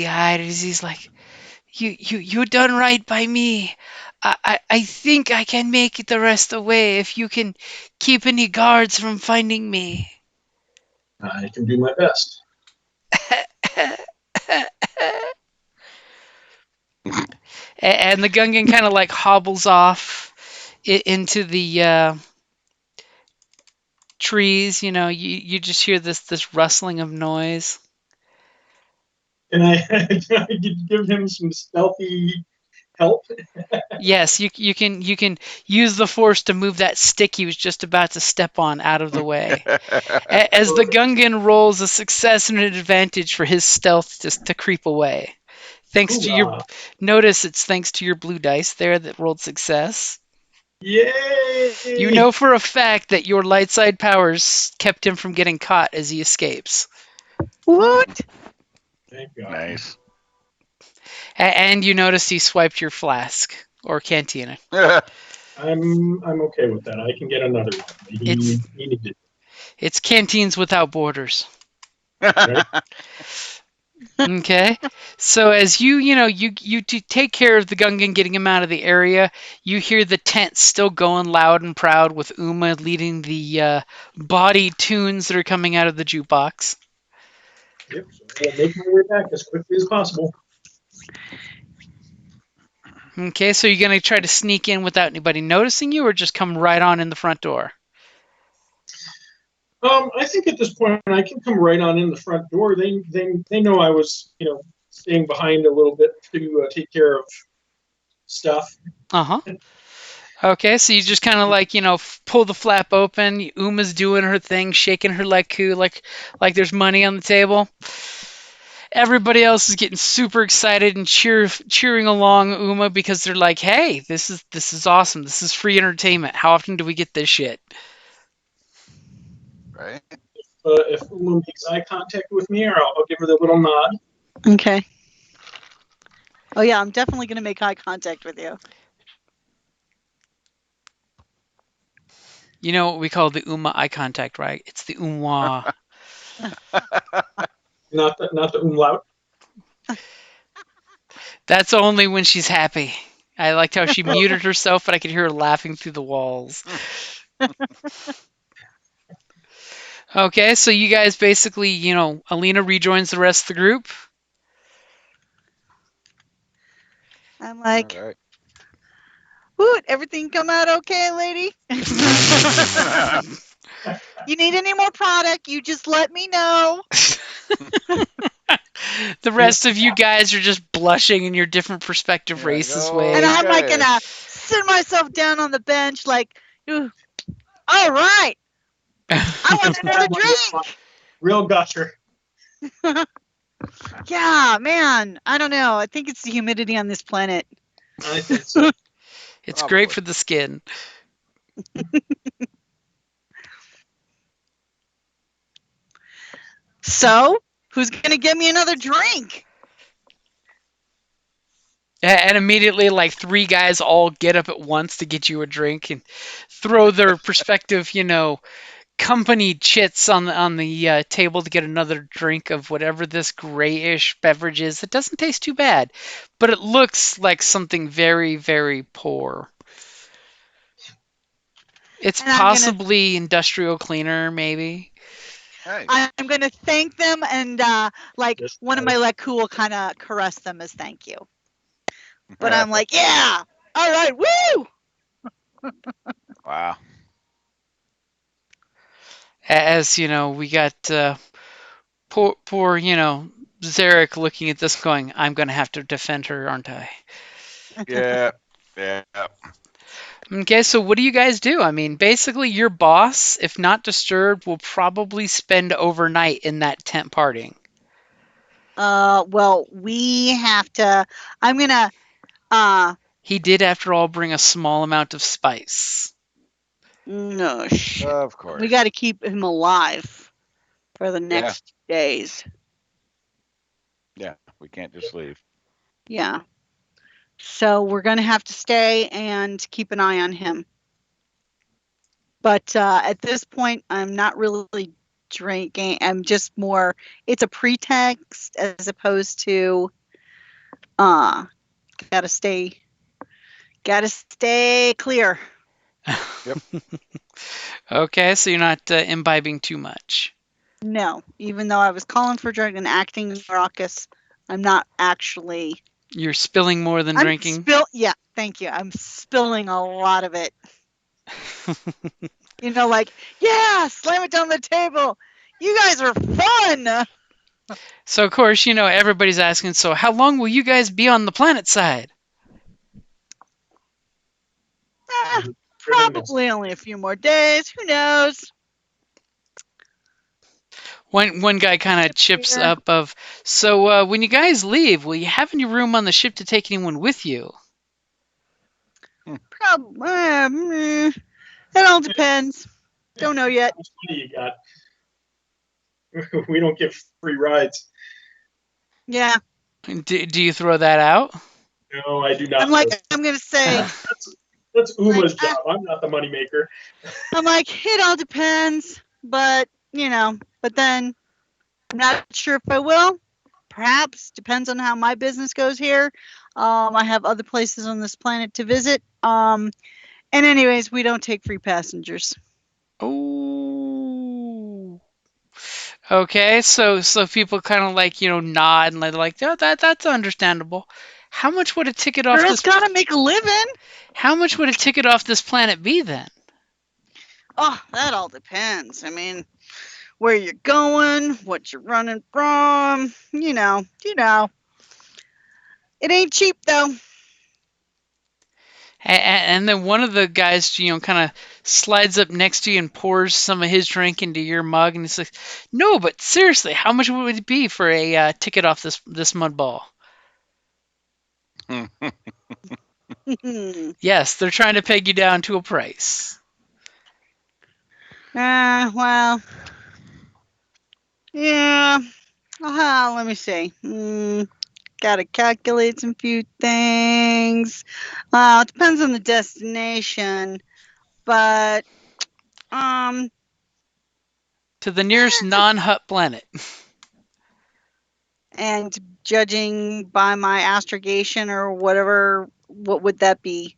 eyed, as he's like, "You done right by me. I think I can make it the rest of the way if you can keep any guards from finding me." I can do my best. And the Gungan kind of like hobbles off into the trees. You just hear this rustling of noise. Can I give him some stealthy help? Yes, you can use the force to move that stick he was just about to step on out of the way. As the Gungan rolls a success and an advantage for his stealth just to creep away. Thanks to your Hoorah. notice, it's thanks to your blue dice there that rolled success. You Yay! know for a fact that your light side powers kept him from getting caught as he escapes. What? Thank God. Nice. And you notice he swiped your flask or cantina. I'm okay with that. I can get another one. It's He needed it's Canteens Without Borders. right. Okay. So as you take care of the Gungan, getting him out of the area, you hear the tent still going loud and proud with Uma leading the body tunes that are coming out of the jukebox. Yep. So I will make my way back as quickly as possible. Okay, so you're gonna try to sneak in without anybody noticing you, or just come right on in the front door? I think at this point I can come right on in the front door. They know I was staying behind a little bit to take care of stuff. Uh-huh. Okay, so you just kind of like, pull the flap open. Uma's doing her thing, shaking her like coo, like there's money on the table. Everybody else is getting super excited and cheering along Uma because they're like, "Hey, this is awesome. This is free entertainment. How often do we get this shit?" Right? If Uma makes eye contact with me, or I'll give her the little nod. Okay. Oh yeah, I'm definitely gonna make eye contact with you. You know what we call the Uma eye contact, right? It's the umwa. Not the umlaut. That's only when she's happy. I liked how she muted herself, but I could hear her laughing through the walls. Okay, so you guys basically, Alina rejoins the rest of the group. I'm All like, right. "Woot, everything come out okay, lady? You need any more product, you just let me know." The rest of you guys are just blushing in your different perspective You're like, racist And ways. I'm like okay. gonna sit myself down on the bench like, "Ooh, all right, I want another drink." Real gusher. Yeah, man, I don't know. I think it's the humidity on this planet. I think so. It's great Probably. for the skin. So, who's gonna give me another drink? And immediately, like three guys all get up at once to get you a drink and throw their prospective, company chits on the table to get another drink of whatever this grayish beverage is. It doesn't taste too bad, but it looks like something very, very poor. It's And I'm gonna possibly industrial cleaner, maybe. Nice. I'm gonna thank them, and like Yes, one of got my Leku will kind of caress them as thank you. But I'm like, yeah, all right, woo! Wow. As we got poor Zarek looking at this, going, "I'm going to have to defend her, aren't I?" Yeah. Yeah. Okay, so what do you guys do? I mean, basically, your boss, if not disturbed, will probably spend overnight in that tent partying. Well, we have to. I'm gonna. He did, after all, bring a small amount of spice. No, Of course. we got to keep him alive for the Yeah. next days. Yeah. We can't just leave. Yeah. So we're gonna have to stay and keep an eye on him. But at this point, I'm not really drinking. I'm just more. It's a pretext as opposed to. Gotta stay clear. Yep. Okay, so you're not imbibing too much. No, even though I was calling for drink and acting raucous, I'm not actually. You're spilling more than drinking. Yeah, thank you. I'm spilling a lot of it. Like, yeah, slam it down the table. You guys are fun. So, of course, everybody's asking, so how long will you guys be on the planet side? Probably only a few more days. Who knows? One guy kind of chips up of, so when you guys leave, will you have any room on the ship to take anyone with you? Probably. It all depends. Don't know yet. How much money you got? We don't get free rides. Yeah. Do you throw that out? No, I do not. I'm gonna say, That's Like, Uma's job. I'm not the moneymaker. I'm like, it all depends, but but then I'm not sure if I will. Perhaps depends on how my business goes here. I have other places on this planet to visit. And anyways, we don't take free passengers. Oh. Okay, so people kind of like, nod and they're like, "Oh, that's understandable." How much would a ticket off Girls this gotta make a living. How much would a ticket off this planet be then? Oh, that all depends. I mean, where you're going, what you're running from, It ain't cheap though. And then one of the guys, kind of slides up next to you and pours some of his drink into your mug, and he's like, "No, but seriously, how much would it be for a ticket off this mud ball?" Yes, they're trying to peg you down to a price. Well, yeah. Let me see. Gotta calculate some few things. It depends on the destination, but To the nearest non-hut planet. and judging by my astrogation or whatever, what would that be?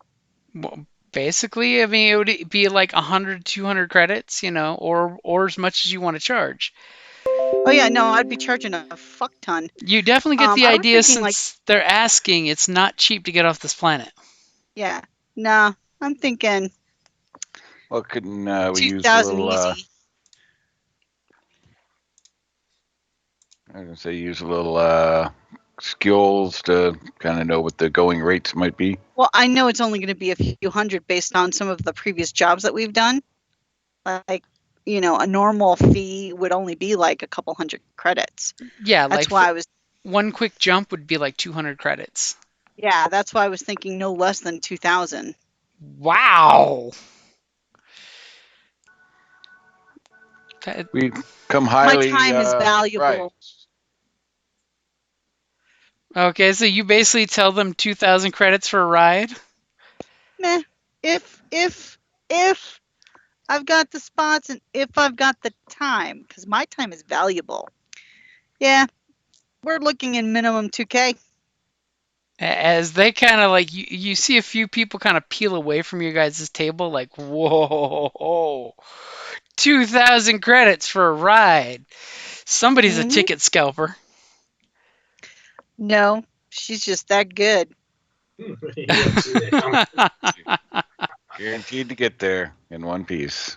Well, basically, I mean, it would be like 100, 200 credits, or as much as you want to charge. Oh yeah, no, I'd be charging a fuck ton. You definitely get the I was idea thinking like, since they're asking, it's not cheap to get off this planet. yeah, no, I'm thinking Well, couldn't we use a 2,000 little? easy. I was gonna say use a little skills to kind of know what the going rates might be. Well, I know it's only going to be a few hundred based on some of the previous jobs that we've done. Like, a normal fee would only be like a couple hundred credits. Yeah, That's like why I was, one quick jump would be like 200 credits. yeah, that's why I was thinking no less than 2,000. Wow. We come My highly. time is valuable. Right. Okay, so you basically tell them 2,000 credits for a ride? Meh. If I've got the spots and if I've got the time, because my time is valuable. Yeah, we're looking in minimum 2K. As they kind of like, you see a few people kind of peel away from your guys' table, like, whoa, 2,000 credits for a ride. Somebody's a Mhm. ticket scalper. No, she's just that good. Yeah, see, they come. Guaranteed to get there in one piece.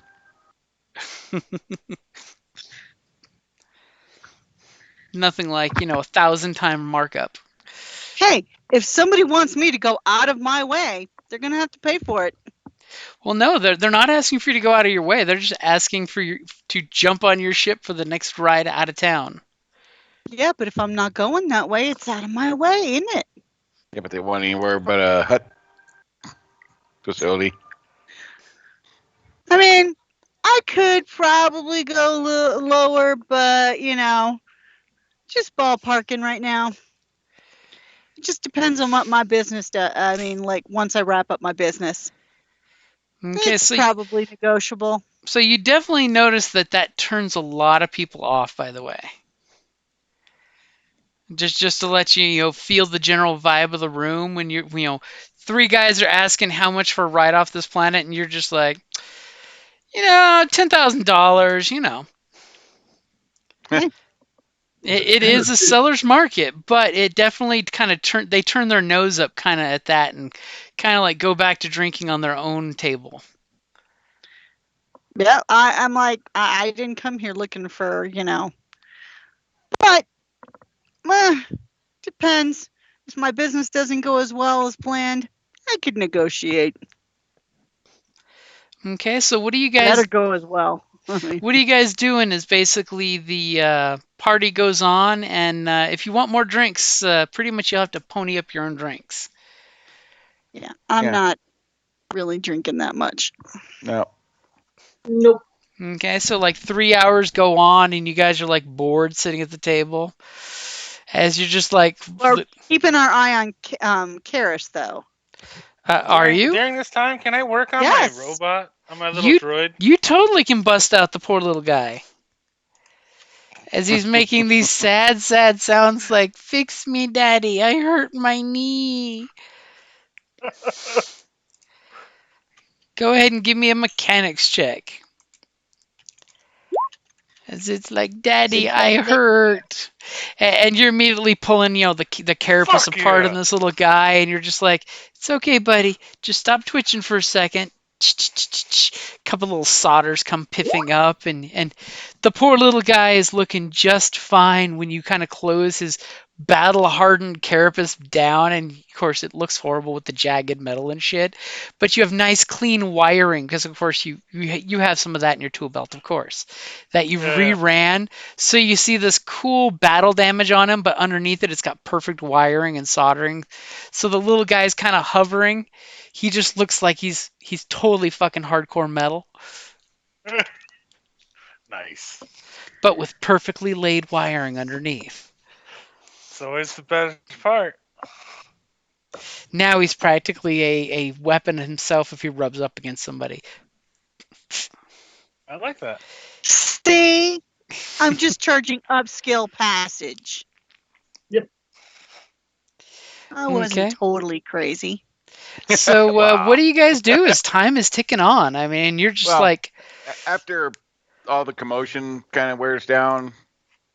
Nothing like, 1,000-time markup. Hey, if somebody wants me to go out of my way, they're going to have to pay for it. Well, no, they're not asking for you to go out of your way. They're just asking for you to jump on your ship for the next ride out of town. Yeah, but if I'm not going that way, it's out of my way, isn't it? Yeah, but they want anywhere but a hut facility. I mean, I could probably go lower, but, just ballparking right now. It just depends on what my business does. I mean, like once I wrap up my business, Okay, it's probably negotiable. So you definitely notice that turns a lot of people off, by the way. Just to let you, feel the general vibe of the room when three guys are asking how much for a ride off this planet, and you're just like, $10,000, It is a seller's market, but it definitely kind of they turn their nose up kind of at that and kind of like go back to drinking on their own table. Yeah, I'm like, I didn't come here looking for, but depends. If my business doesn't go as well as planned, I could negotiate. Okay, so what do you guys Better go as well. what are you guys doing is basically the party goes on, and if you want more drinks, pretty much you'll have to pony up your own drinks. Yeah, I'm not really drinking that much. No. Nope. Okay, so like 3 hours go on, and you guys are like bored sitting at the table, as you're just like, We're keeping our eye on Karis, though. Are you? During this time, can I work on my Yes. robot, on my little You droid? you totally can bust out the poor little guy as he's making these sad, sad sounds like "Fix me, Daddy! I hurt my knee." Go ahead and give me a mechanics check. As it's like, Sit Daddy, back I there. hurt. And you're immediately pulling, the carapace Fuck apart on yeah! this little guy, and you're just like, it's okay, buddy. Just stop twitching for a second. Couple little solders come piffing up, and the poor little guy is looking just fine when you kind of close his battle hardened carapace down, and of course it looks horrible with the jagged metal and shit, but you have nice clean wiring because of course you have some of that in your tool belt, of course, that you've Yeah. reran. So you see this cool battle damage on him, but underneath it, it's got perfect wiring and soldering. So the little guy's kind of hovering. He just looks like he's totally fucking hardcore metal, Nice. but with perfectly laid wiring underneath. It's always the best part. Now he's practically a weapon himself if he rubs up against somebody. I like that. See, I'm just charging upscale passage. Yep. I wasn't Okay. totally crazy. So Wow. what do you guys do as time is ticking on? I mean, you're just Well, like, After all the commotion kind of wears down,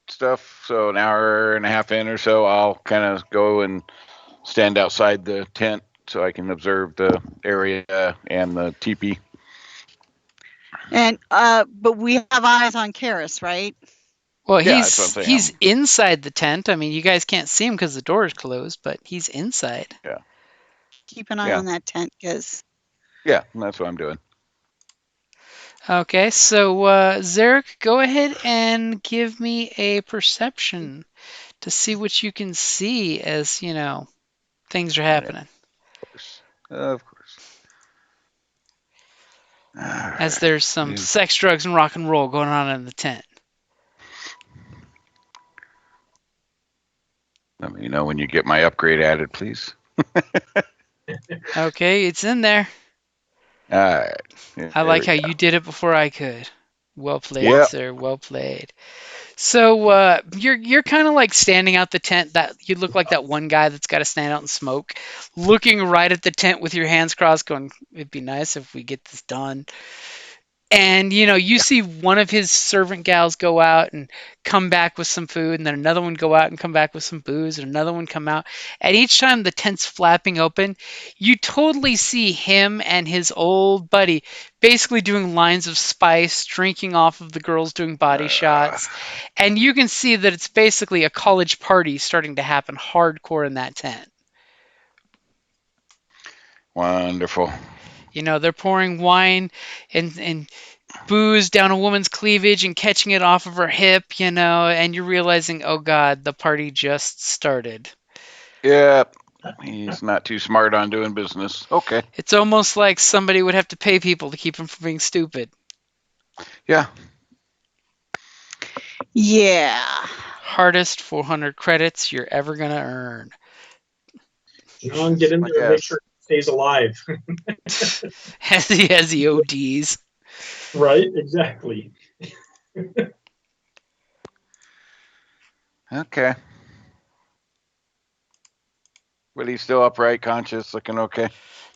stuff, so an hour and a half in or so, I'll kind of go and stand outside the tent so I can observe the area and the teepee. And but we have eyes on Karis, right? well, Yeah, that's what I'm saying. he's inside the tent. I mean, you guys can't see him because the door is closed, but he's inside. Keep an eye Yeah. on that tent, because Yeah, that's what I'm doing. Okay, so Zarek, go ahead and give me a perception to see what you can see as things are happening. Of course. Of course. As there's some Alright. sex, drugs, and rock and roll going on in the tent. Let me know when you get my upgrade added, please. Okay, it's in there. All right. I like how we you did it before I could. Well played, Yep. sir. Well played. So you're kind of like standing out the tent. That you look like that one guy that's got to stand out and smoke, looking right at the tent with your hands crossed, going, "It'd be nice if we get this done." And you see one of his servant gals go out and come back with some food, and then another one go out and come back with some booze, and another one come out. And each time the tent's flapping open, you totally see him and his old buddy basically doing lines of spice, drinking off of the girls doing body shots. And you can see that it's basically a college party starting to happen hardcore in that tent. Wonderful. They're pouring wine and booze down a woman's cleavage and catching it off of her hip, and you're realizing, oh God, the party just started. Yep. He's not too smart on doing business. Okay. It's almost like somebody would have to pay people to keep him from being stupid. Yeah. yeah. Hardest 400 credits you're ever going to earn. John, get in I there and make guess. sure he stays alive. As he ODs. Right? Exactly. Okay. But he's still upright, conscious, looking okay.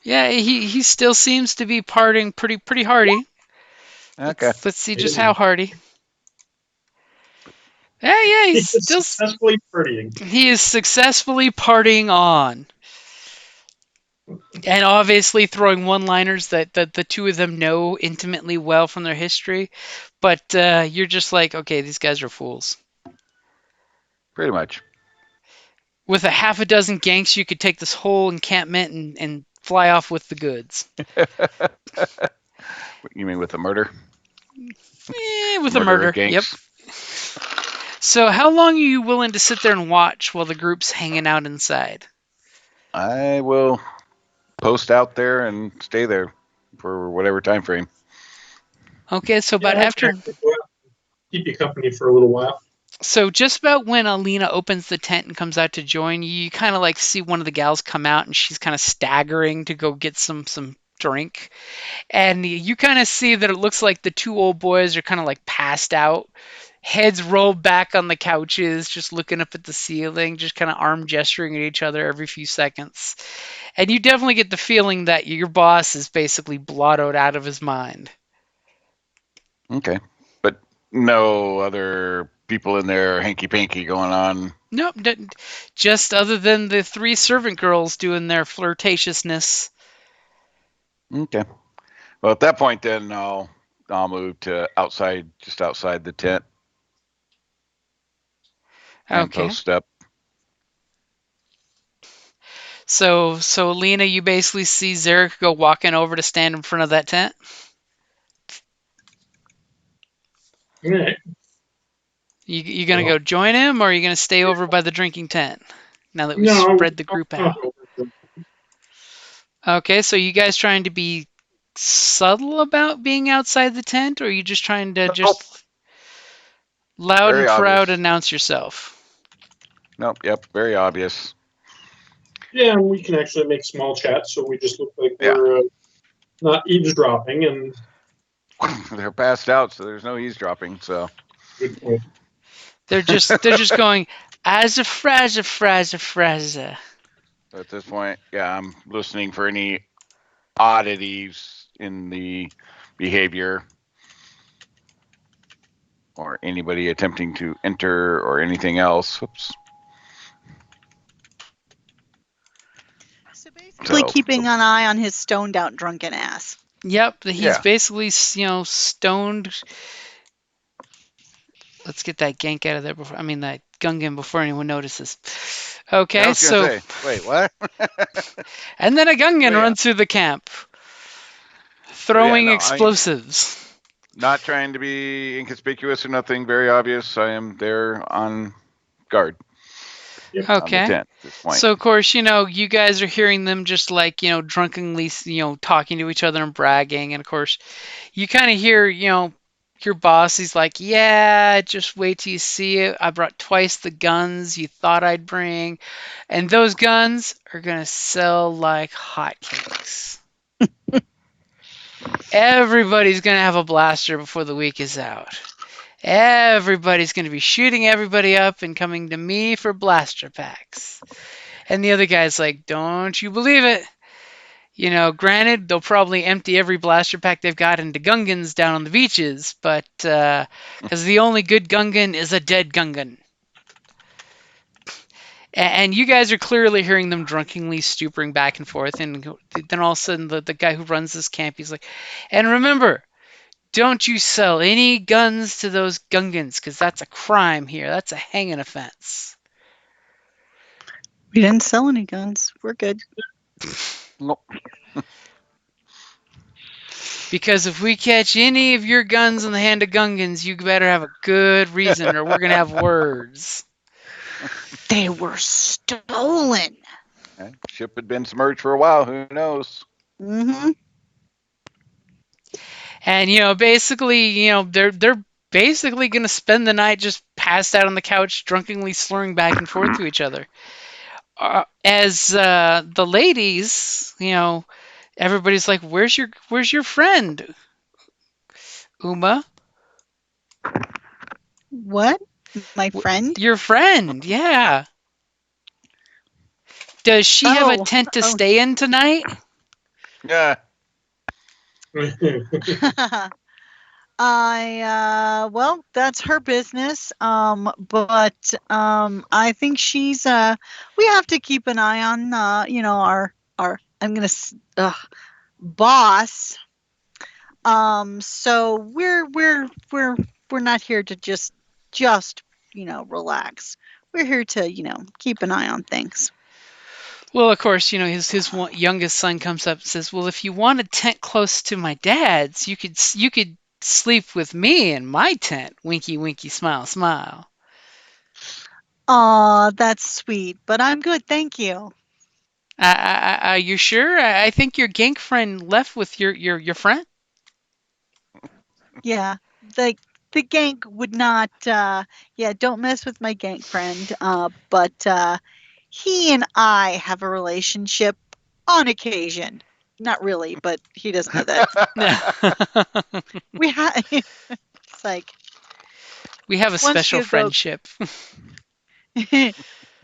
Yeah, he still seems to be partying pretty hardy. Okay. Let's see just how hardy. Yeah, He's successfully partying. he is successfully partying on. And obviously throwing one-liners that the two of them know intimately well from their history, but you're just like, okay, these guys are fools. Pretty much. With a half a dozen ganks, you could take this whole encampment and fly off with the goods. You mean with the murder? With a murder. Yep. So how long are you willing to sit there and watch while the group's hanging out inside? I will post out there and stay there for whatever time frame. Okay, so about Yeah, I after can actually go out and keep you company for a little while. So just about when Alina opens the tent and comes out to join you, you kind of like see one of the gals come out and she's kind of staggering to go get some drink. And you kind of see that it looks like the two old boys are kind of like passed out, heads rolled back on the couches, just looking up at the ceiling, just kind of arm gesturing at each other every few seconds. And you definitely get the feeling that your boss is basically blottoed out of his mind. Okay. But no other people in there hanky panky going on. Nope, just other than the three servant girls doing their flirtatiousness. Okay. Well, at that point, then I'll move to outside, just outside the tent, and Okay. post up. So Lena, you basically see Zarek go walking over to stand in front of that tent. All right. You gonna Well, go join him, or are you gonna stay over by the drinking tent? Now that we no, spread the I'll group talk out. over them. Okay, so you guys trying to be subtle about being outside the tent, or are you just trying to Nope. just loud and Very proud obvious. announce yourself? Nope. Yep. Very obvious. Yeah, and we can actually make small chats, so we just look like Yeah. we're not eavesdropping. And They're passed out, so there's no eavesdropping. So good point. They're just going as a fraza fraza fraza. at this point, yeah, I'm listening for any oddities in the behavior or anybody attempting to enter or anything else. Oops. So basically, So keeping an eye on his stoned out drunken ass. Yep, he's yeah, basically stoned. Let's get that gank out of there before. I mean that Gungan before anyone notices. I Okay, was gonna so say, wait, what? and then a So Gungan yeah, runs through the camp, so yeah, throwing no, I'm explosives. not trying to be inconspicuous or nothing very obvious. I am there on guard Yep. on the Okay. tent at this point. So of course, you guys are hearing them just like, drunkenly, talking to each other and bragging. And of course, you kind of hear, your boss, he's like, yeah, just wait till you see it. I brought twice the guns you thought I'd bring. And those guns are going to sell like hotcakes. Everybody's going to have a blaster before the week is out. Everybody's going to be shooting everybody up and coming to me for blaster packs. And the other guy's like, don't you believe it? Granted, they'll probably empty every blaster pack they've got into Gungans down on the beaches, but because the only good Gungan is a dead Gungan. And you guys are clearly hearing them drunkenly stupering back and forth. And then all of a sudden, the guy who runs this camp, he's like, and remember, don't you sell any guns to those Gungans, because that's a crime here. That's a hanging offense. We didn't sell any guns. We're good. Nope. Because if we catch any of your guns in the hand of Gungans, you better have a good reason, or we're going to have words. They were stolen. Ship had been submerged for a while. Who knows? Mm-hmm. And basically, they're basically going to spend the night just passed out on the couch, drunkenly slurring back and forth to each other. As the ladies, everybody's like, "Where's your friend, Uma? What? My friend? Your friend? Yeah. Does she have a Oh, tent to oh. stay in tonight?" Yeah. Well, that's her business. But I think she's we have to keep an eye on our I'm gonna boss. So we're not here to just relax. We're here to keep an eye on things. Well, of course, his youngest son comes up and says, "Well, if you want a tent close to my dad's, you could sleep with me in my tent." Winky, winky, smile, smile. Aw, that's sweet, but I'm good, thank you. You sure? I think your gank friend left with your friend. Yeah, like the gank would not. Yeah, don't mess with my gank friend. But he and I have a relationship on occasion. Not really, but he doesn't know that. We have. It's like We have a once special you go, friendship.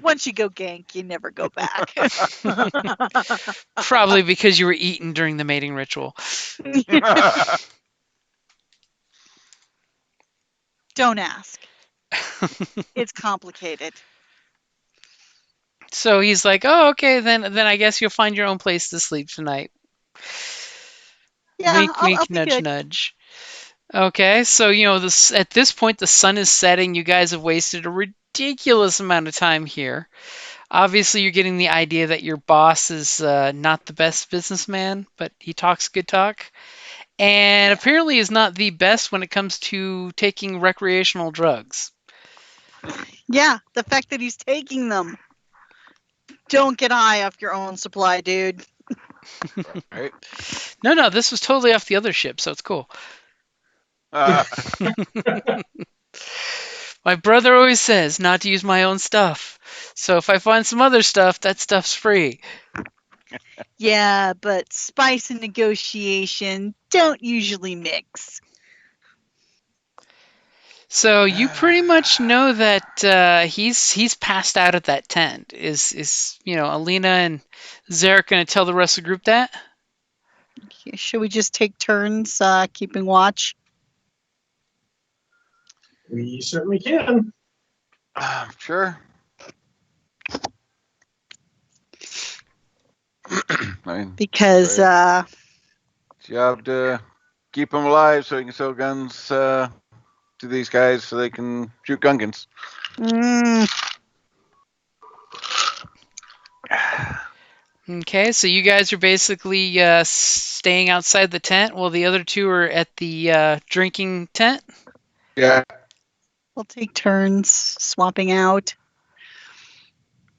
once you go gank, you never go back. Probably because you were eaten during the mating ritual. Don't ask. It's complicated. So he's like, "Oh, okay, then I guess you'll find your own place to sleep tonight." Yeah, Wink, I'll wink, be nudge, good. nudge. Okay, so this at this point the sun is setting. You guys have wasted a ridiculous amount of time here. Obviously, you're getting the idea that your boss is not the best businessman, but he talks good talk, and Yeah. apparently is not the best when it comes to taking recreational drugs. Yeah, the fact that he's taking them. Don't get high off your own supply, dude. Right. No, this was totally off the other ship, so it's cool. My brother always says not to use my own stuff. So if I find some other stuff, that stuff's free. Yeah, but spice and negotiation don't usually mix. So you pretty much know that he's passed out at that tent. Is Alina and Zarek going to tell the rest of the group that? Should we just take turns keeping watch? We certainly can. Sure. I mean, Because right. Job to keep them alive so you can sell guns to these guys so they can shoot Gungans. Okay, so you guys are basically staying outside the tent while the other two are at the drinking tent. Yeah. we'll take turns swapping out.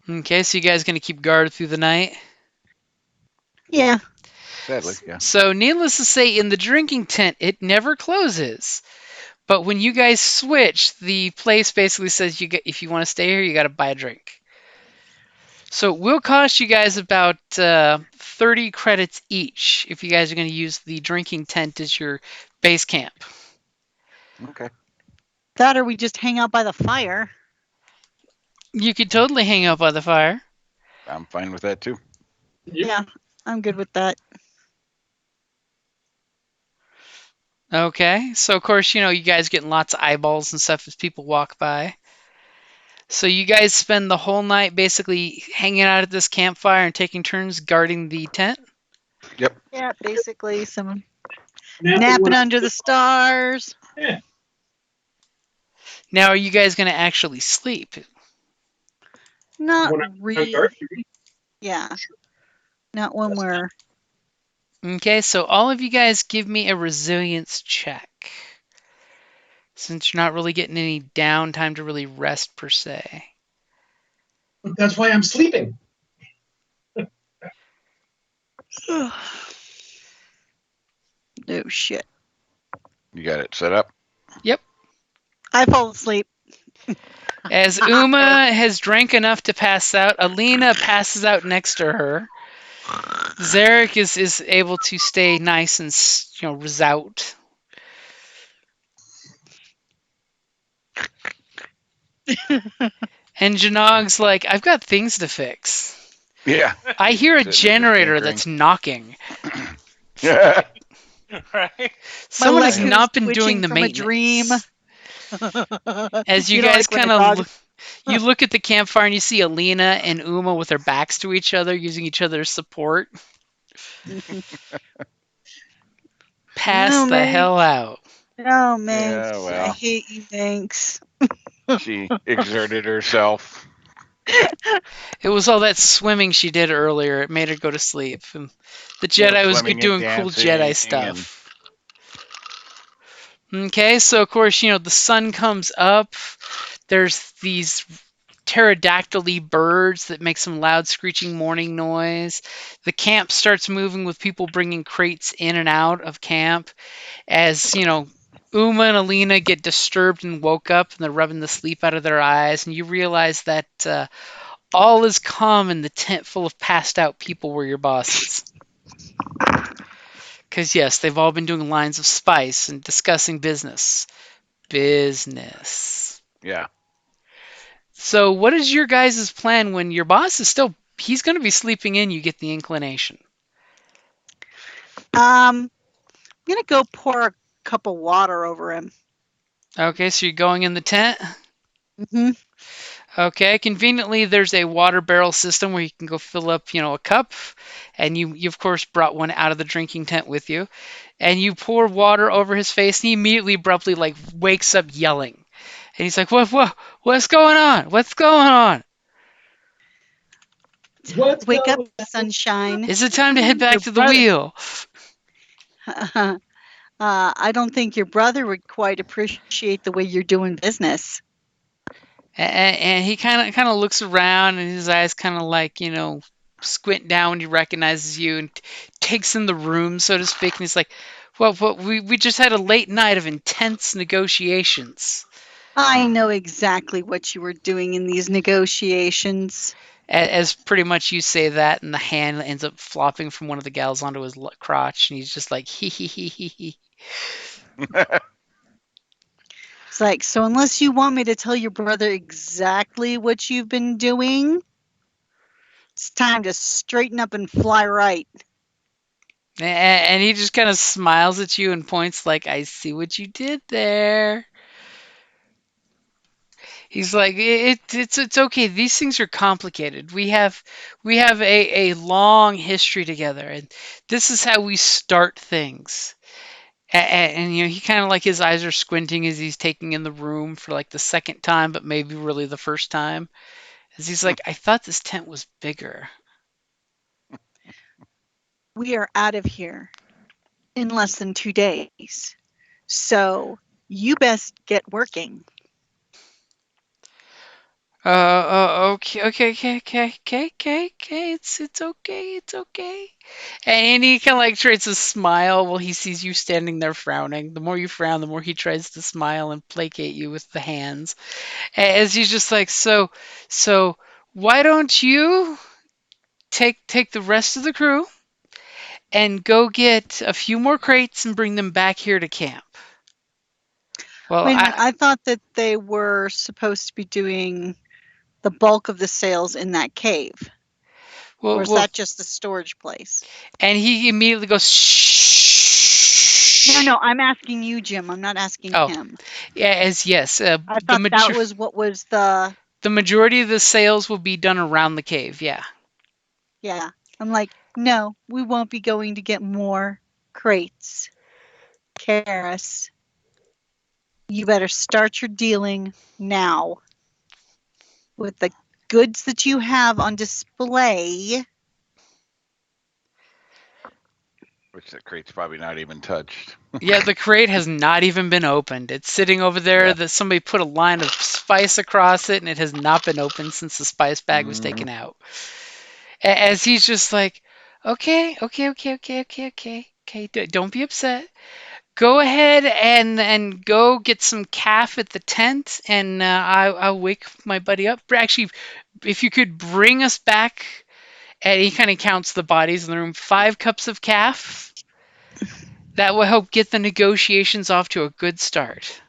Okay, so you guys going to keep guard through the night. Yeah. Sadly, yeah. So needless to say, in the drinking tent, it never closes. But when you guys switch, the place basically says if you want to stay here, you got to buy a drink. So it will cost you guys about 30 credits each if you guys are going to use the drinking tent as your base camp. Okay. That or we just hang out by the fire. You could totally hang out by the fire. I'm fine with that too. Yep. Yeah, I'm good with that. Okay, so of course, you guys getting lots of eyeballs and stuff as people walk by. So you guys spend the whole night basically hanging out at this campfire and taking turns guarding the tent. Yep. Yeah, basically some Napping napping when under the stars. Yeah. Now, are you guys going to actually sleep? Not when I'm on really. guard duty. Yeah. Not when That's we're. Okay, so all of you guys give me a resilience check. Since you're not really getting any downtime to really rest per se. That's why I'm sleeping. No shit. You got it set up? Yep. I fall asleep. As Uma has drank enough to pass out, Alina passes out next to her. Zarek is able to stay nice and resout. And Janog's like, I've got things to fix. Yeah. I hear a Sitting there generator tinkering. that's knocking. Yeah. Right? Someone My has leg not is been doing twitching the from a maintenance. dream. As you know, guys like when a kind of dog- look, you look at the campfire and you see Alina and Uma with their backs to each other, using each other's support. Pass No, the man. hell out. Oh, man. Yeah, I well. hate you, Manx. She exerted herself. It was all that swimming she did earlier. It made her go to sleep. And the Jedi was Swimming and doing cool Jedi dancing stuff. Okay, so of course, the sun comes up. There's these pterodactyl-y birds that make some loud screeching morning noise. The camp starts moving with people bringing crates in and out of camp as, Uma and Alina get disturbed and woke up, and they're rubbing the sleep out of their eyes, and you realize that all is calm in the tent full of passed out people were your bosses. Because, yes, they've all been doing lines of spice and discussing business. Business. Yeah. So, what is your guys' plan when your boss is still, he's going to be sleeping in, you get the inclination? I'm gonna go pour a cup of water over him. Okay, so you're going in the tent? Hmm. Okay, conveniently there's a water barrel system where you can go fill up, a cup, and you of course brought one out of the drinking tent with you, and you pour water over his face, and he immediately abruptly like wakes up yelling, and he's like, what's going on? What's going on? What's Wake up, going sunshine. Is it time to head back Your to the brother. wheel? I don't think your brother would quite appreciate the way you're doing business. And he kind of looks around, and his eyes kind of like squint down when he recognizes you, and takes in the room, so to speak. And he's like, well, we just had a late night of intense negotiations. I know exactly what you were doing in these negotiations. As pretty much you say that, and the hand ends up flopping from one of the gals onto his crotch, and he's just like, hee hee hee hee hee. It's like, so unless you want me to tell your brother exactly what you've been doing, it's time to straighten up and fly right. And he just kind of smiles at you and points like, I see what you did there. He's like, it's okay. These things are complicated. We have a long history together, and this is how we start things. And he kind of like his eyes are squinting as he's taking in the room for like the second time, but maybe really the first time. As he's like, I thought this tent was bigger. We are out of here in less than 2 days. So you best get working. Okay. It's okay. It's okay. And he kind of like tries to smile while he sees you standing there frowning. The more you frown, the more he tries to smile and placate you with the hands. As he's just like, so why don't you take the rest of the crew and go get a few more crates and bring them back here to camp? Well, Wait a minute. I thought that they were supposed to be doing the bulk of the sales in that cave. Or is that just the storage place? And he immediately goes, shh. No, I'm asking you, Jim. I'm not asking him. Yeah, yes. I thought that was what was the majority of the sales will be done around the cave. Yeah. Yeah. I'm like, no, we won't be going to get more crates. Karis, you better start your dealing now. With the goods that you have on display. Which the crate's probably not even touched. Yeah, the crate has not even been opened. It's sitting over there. Yeah. That somebody put a line of spice across it, and it has not been opened since the spice bag was taken out. As he's just like, okay, don't be upset. Go ahead and go get some calf at the tent, and I'll wake my buddy up. Actually, if you could bring us back, and he kind of counts the bodies in the room, 5 cups of calf. That will help get the negotiations off to a good start.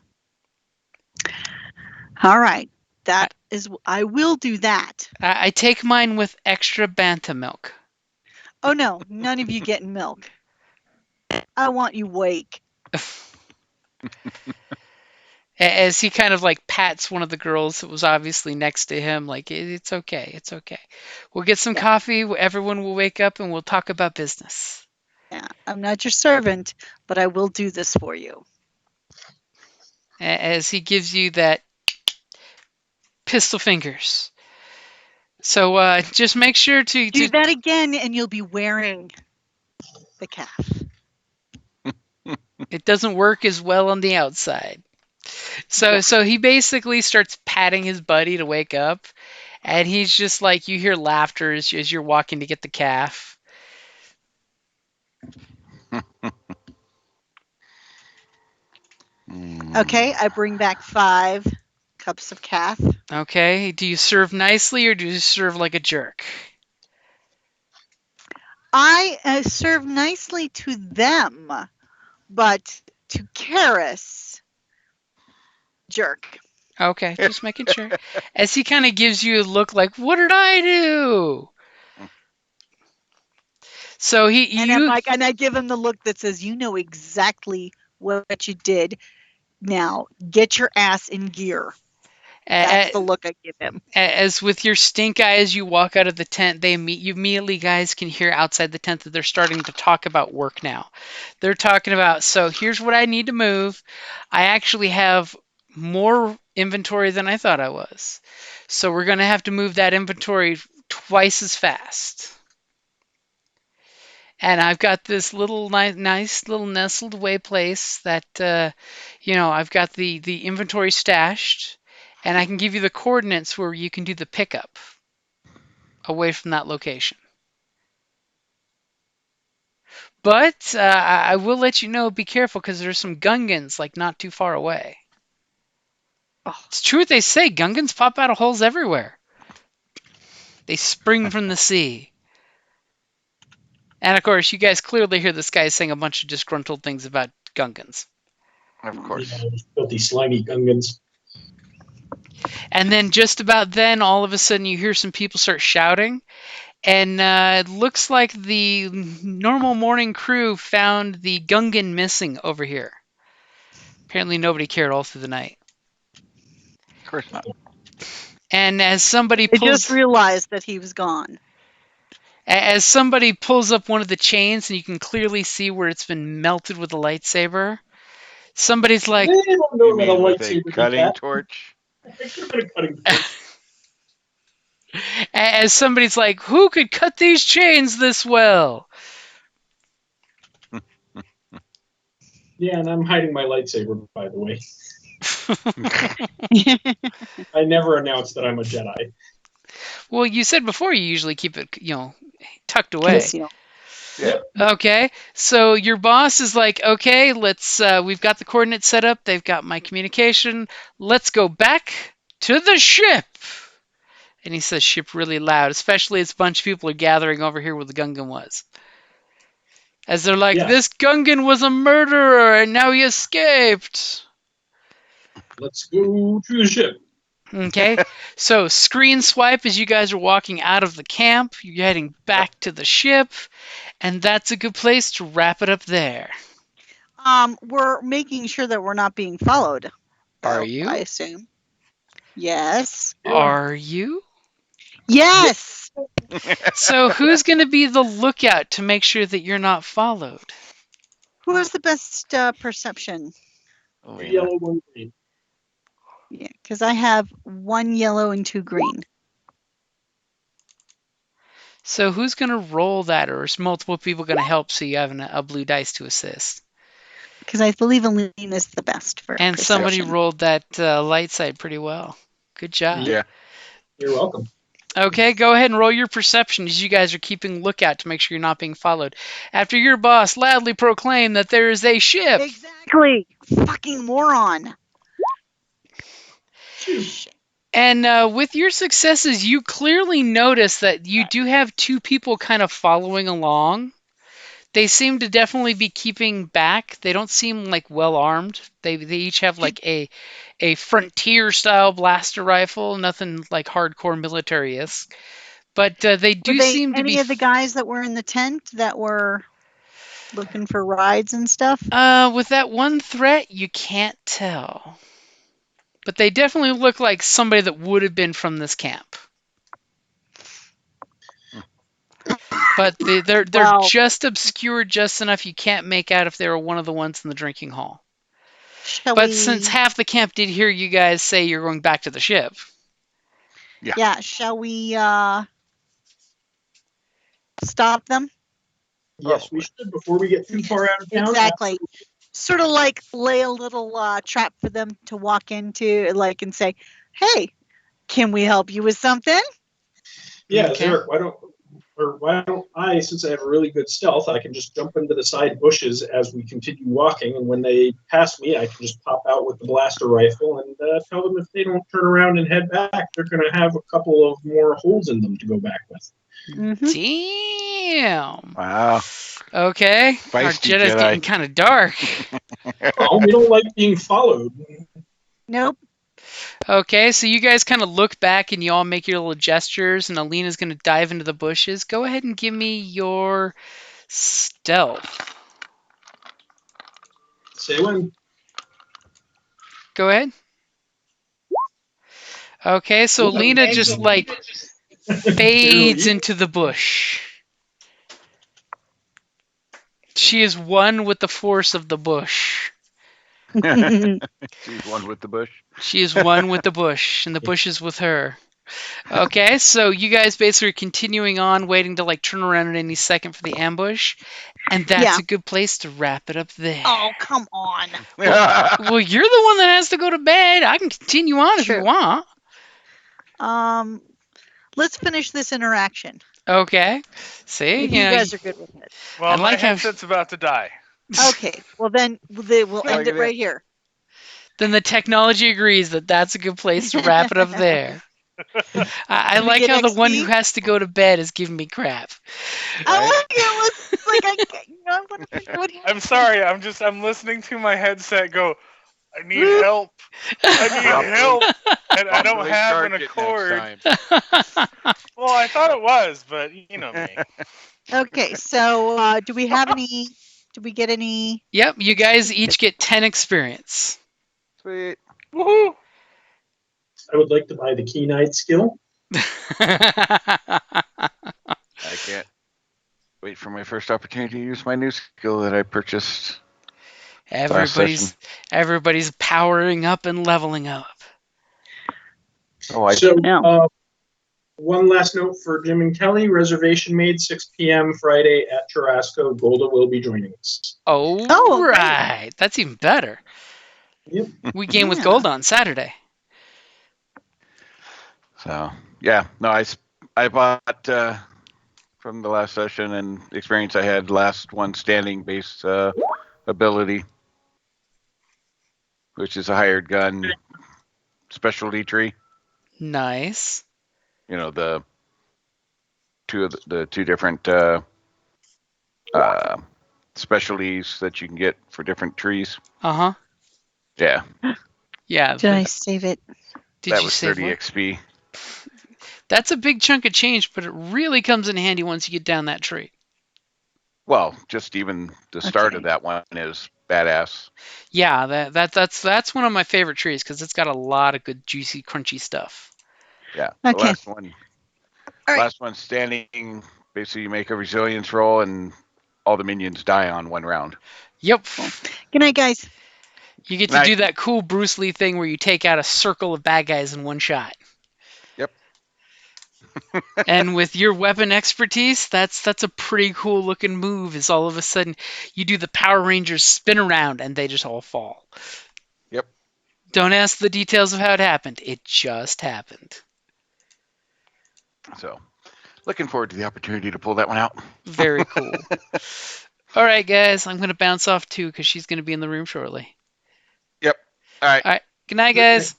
All right. I will do that. I take mine with extra banta milk. Oh no, none of you getting milk. I want you awake. As he kind of like pats one of the girls that was obviously next to him, like, it's okay. We'll get some coffee, everyone will wake up, and we'll talk about business. Yeah, I'm not your servant, but I will do this for you. As he gives you that pistol fingers. So just make sure to do that again, and you'll be wearing the calf. It doesn't work as well on the outside. So he basically starts patting his buddy to wake up, and he's just like, you hear laughter as you're walking to get the calf. Okay, I bring back 5 cups of Kath. Okay. Do you serve nicely or do you serve like a jerk? I serve nicely to them, but to Karis, jerk. Okay, just making sure. As he kind of gives you a look like, "What did I do?" So And I give him the look that says, "You know exactly what you did. Now get your ass in gear." That's the look I give him. as with your stink eye as you walk out of the tent, you immediately guys can hear outside the tent that they're starting to talk about work now. They're talking about, so here's what I need to move. I actually have more inventory than I thought I was. So we're going to have to move that inventory twice as fast. And I've got this little nice little nestled away place that I've got the inventory stashed, and I can give you the coordinates where you can do the pickup away from that location. But I will let you know, be careful because there's some Gungans like not too far away. Oh. It's true what they say, Gungans pop out of holes everywhere. They spring from the sea. And of course, you guys clearly hear this guy saying a bunch of disgruntled things about Gungans. Of course. Filthy, slimy Gungans. And then just about then, all of a sudden, you hear some people start shouting. And it looks like the normal morning crew found the Gungan missing over here. Apparently, nobody cared all through the night. Of course not. And as somebody I just pulls, realized that he was gone. as somebody pulls up one of the chains, and you can clearly see where it's been melted with a lightsaber. Somebody's like, They don't know You that a mean with a lightsaber did cutting that. torch? It could have been a cutting torch. as somebody's like, who could cut these chains this well? Yeah, and I'm hiding my lightsaber, by the way. I never announced that I'm a Jedi. Well, you said before you usually keep it, tucked away. Yeah. Okay, so your boss is like, okay, we've got the coordinates set up, they've got my communication, let's go back to the ship. And he says ship really loud, especially as a bunch of people are gathering over here where the Gungan was. As they're like, Yeah. this Gungan was a murderer and now he escaped. Let's go to the ship. Okay, so screen swipe as you guys are walking out of the camp, you're heading back to the ship, and that's a good place to wrap it up there. We're making sure that we're not being followed. Are you? I assume. Yes. Are you? Yes. So who's going to be the lookout to make sure that you're not followed? Who has the best perception? Three yellow, one green. Yeah, because I have 1 yellow and 2 green. So who's going to roll that, or is multiple people going to help so you have a blue dice to assist? Because I believe Aline is the best for And perception. somebody rolled that light side pretty well. Good job. Yeah. You're welcome. Okay, go ahead and roll your perception as you guys are keeping lookout to make sure you're not being followed. After your boss loudly proclaimed that there is a ship. Exactly. Fucking moron. And with your successes, you clearly notice that you do have 2 people kind of following along. They seem to definitely be keeping back. They don't seem like well armed. They each have like a frontier style blaster rifle, nothing like hardcore military-esque. But they do seem to be. Any of the guys that were in the tent that were looking for rides and stuff? With that one threat, you can't tell. But they definitely look like somebody that would have been from this camp. But they're just obscured just enough you can't make out if they were one of the ones in the drinking hall. Since half the camp did hear you guys say you're going back to the ship. Yeah, shall we stop them? Yes, we should before we get too far out of town. Exactly. Sort of like lay a little trap for them to walk into, like, and say, "Hey, can we help you with something?" Yeah, Okay. Zarek, why don't or why don't I, since I have really good stealth, I can just jump into the side bushes as we continue walking, and when they pass me, I can just pop out with the blaster rifle and tell them if they don't turn around and head back, they're going to have a couple of more holes in them to go back with. Damn. Wow. Okay. Our Feisty Jedi's Jedi. getting kind of dark. Oh, we don't like being followed. Nope. Okay, so you guys kind of look back and you all make your little gestures, and Alina's going to dive into the bushes. Go ahead and give me your stealth. Say when. Go ahead. Okay, so Alina just like fades into the bush. She is one with the force of the bush. She's one with the bush. She is one with the bush, and the bush is with her. Okay, so you guys basically are continuing on, waiting to like turn around at any second for the ambush, and that's Yeah. a good place to wrap it up there. Oh, come on. Well, you're the one that has to go to bed. I can continue on if you True. want. Let's finish this interaction. Okay. See, If you guys are good with it. Well, I my like how- headset's about to die. Okay. Well, then we'll end it right here. then the technology agrees that that's a good place to wrap it up there. I Do we like get how the one who XP? has to go to bed is giving me crap. I like it. Like I want to know what I'm sorry. I'm listening to my headset go. I need help. I need help, and I don't Properly have charge an it next accord. time. Well, I thought it was, but you know me. Okay. So, do we have any? Do we get any? Yep, you guys each get 10 experience. Sweet. Woohoo! I would like to buy the Key Knight skill. I can't wait for my first opportunity to use my new skill that I purchased last session. Everybody's powering up and leveling up. Oh, So, No. one last note for Jim and Kelly. Reservation made 6 p.m. Friday at Churrasco. Golda will be joining us. Oh, great. right. That's even better. Yep. We game with Yeah. Gold on Saturday. So yeah, no, I bought from the last session and experience I had last one standing base ability, which is a hired gun specialty tree. Nice. You know, the two different specialties that you can get for different trees. Uh-huh. Yeah, Yeah. Did I save it? Did that you was save 30 what? XP. That's a big chunk of change, but it really comes in handy once you get down that tree. Well, just even the start of Okay. that one is badass. Yeah, that's one of my favorite trees because it's got a lot of good, juicy, crunchy stuff. Yeah, the Okay. last one. All right. Last one standing. Basically, you make a resilience roll, and all the minions die on one round. Yep. Good night, guys. You get to Night. do that cool Bruce Lee thing where you take out a circle of bad guys in one shot. Yep. And with your weapon expertise, that's a pretty cool looking move. Is all of a sudden you do the Power Rangers spin around and they just all fall. Yep. Don't ask the details of how it happened. It just happened. So, looking forward to the opportunity to pull that one out. Very cool. All right, guys, I'm going to bounce off too because she's going to be in the room shortly. Yep. All right. All right. Good night, guys.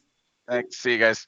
Thanks. See you guys.